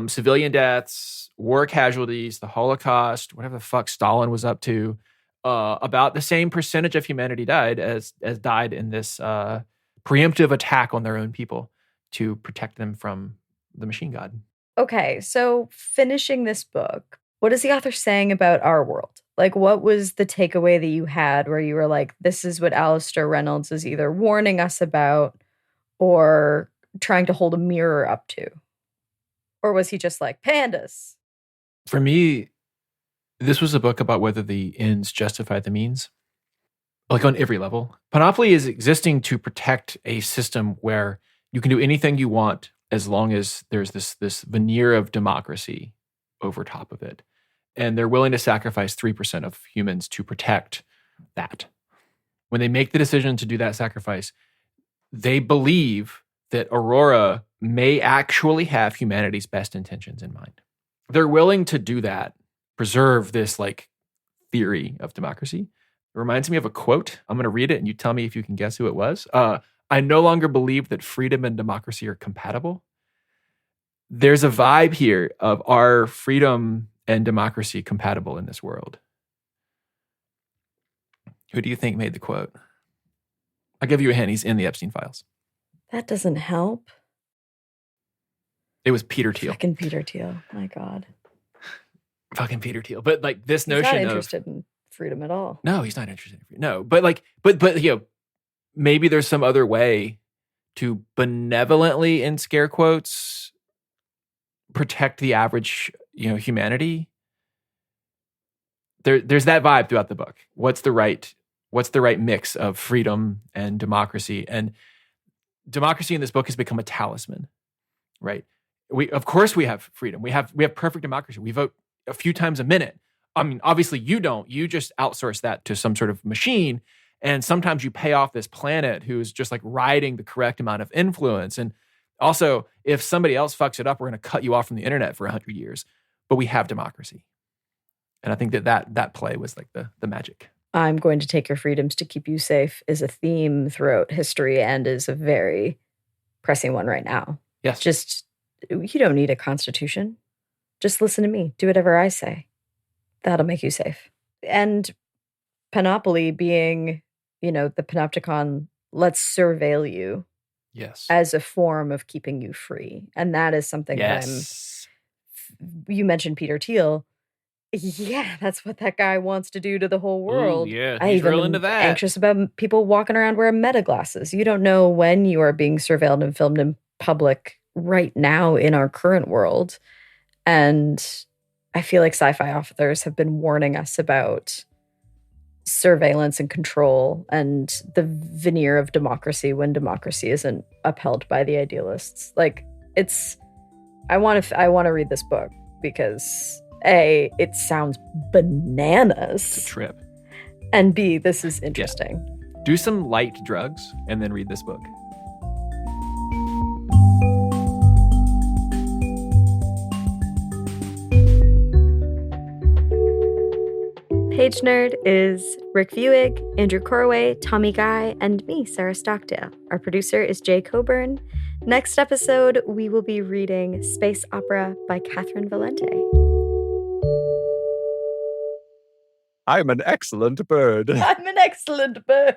civilian deaths, war casualties, the Holocaust, whatever the fuck Stalin was up to, about the same percentage of humanity died as died in this preemptive attack on their own people to protect them from the machine god. Okay, so finishing this book, what is the author saying about our world? Like, what was the takeaway that you had where you were like, this is what Alastair Reynolds is either warning us about or trying to hold a mirror up to? Or was he just like, pandas? For me, this was a book about whether the ends justify the means, like on every level. Panoply is existing to protect a system where you can do anything you want as long as there's this veneer of democracy over top of it. And they're willing to sacrifice 3% of humans to protect that. When they make the decision to do that sacrifice, they believe that Aurora may actually have humanity's best intentions in mind. They're willing to do that, preserve this like theory of democracy. It reminds me of a quote. I'm going to read it and you tell me if you can guess who it was. I no longer believe that freedom and democracy are compatible. There's a vibe here of our freedom and democracy compatible in this world. Who do you think made the quote? I'll give you a hint. He's in the Epstein files. That doesn't help. It was Peter Thiel. Fucking Peter Thiel. My God. Fucking Peter Thiel. But like this He's notion not interested in freedom at all. No, he's not interested in freedom. No, but you know, maybe there's some other way to benevolently, in scare quotes, protect the average, humanity. There's that vibe throughout the book. What's the right mix of freedom and democracy? And democracy in this book has become a talisman, right? Of course we have freedom. We have perfect democracy. We vote a few times a minute. I mean, obviously you don't. You just outsource that to some sort of machine. And sometimes you pay off this planet who's just like riding the correct amount of influence. And also, if somebody else fucks it up, we're going to cut you off from the internet for 100 years. But we have democracy. And I think that play was like the magic. I'm going to take your freedoms to keep you safe is a theme throughout history and is a very pressing one right now. Yes. Just, you don't need a constitution. Just listen to me. Do whatever I say. That'll make you safe. And Panoply being, the panopticon, let's surveil you. Yes. As a form of keeping you free. And that is something that you mentioned Peter Thiel. Yeah, that's what that guy wants to do to the whole world. Ooh, yeah, I he's even real am into that. anxious about people walking around wearing meta glasses. You don't know when you are being surveilled and filmed in public right now in our current world. And I feel like sci-fi authors have been warning us about surveillance and control and the veneer of democracy when democracy isn't upheld by the idealists. Like, I want to read this book because A, it sounds bananas. It's a trip. And B, this is interesting. Yeah. Do some light drugs and then read this book. Pagenerd is Rick Vieweg, Andrew Corway, Tommy Guy, and me, Sarah Stockdale. Our producer is Jay Cockburn. Next episode, we will be reading Space Opera by Catherine Valente. I'm an excellent bird. I'm an excellent bird.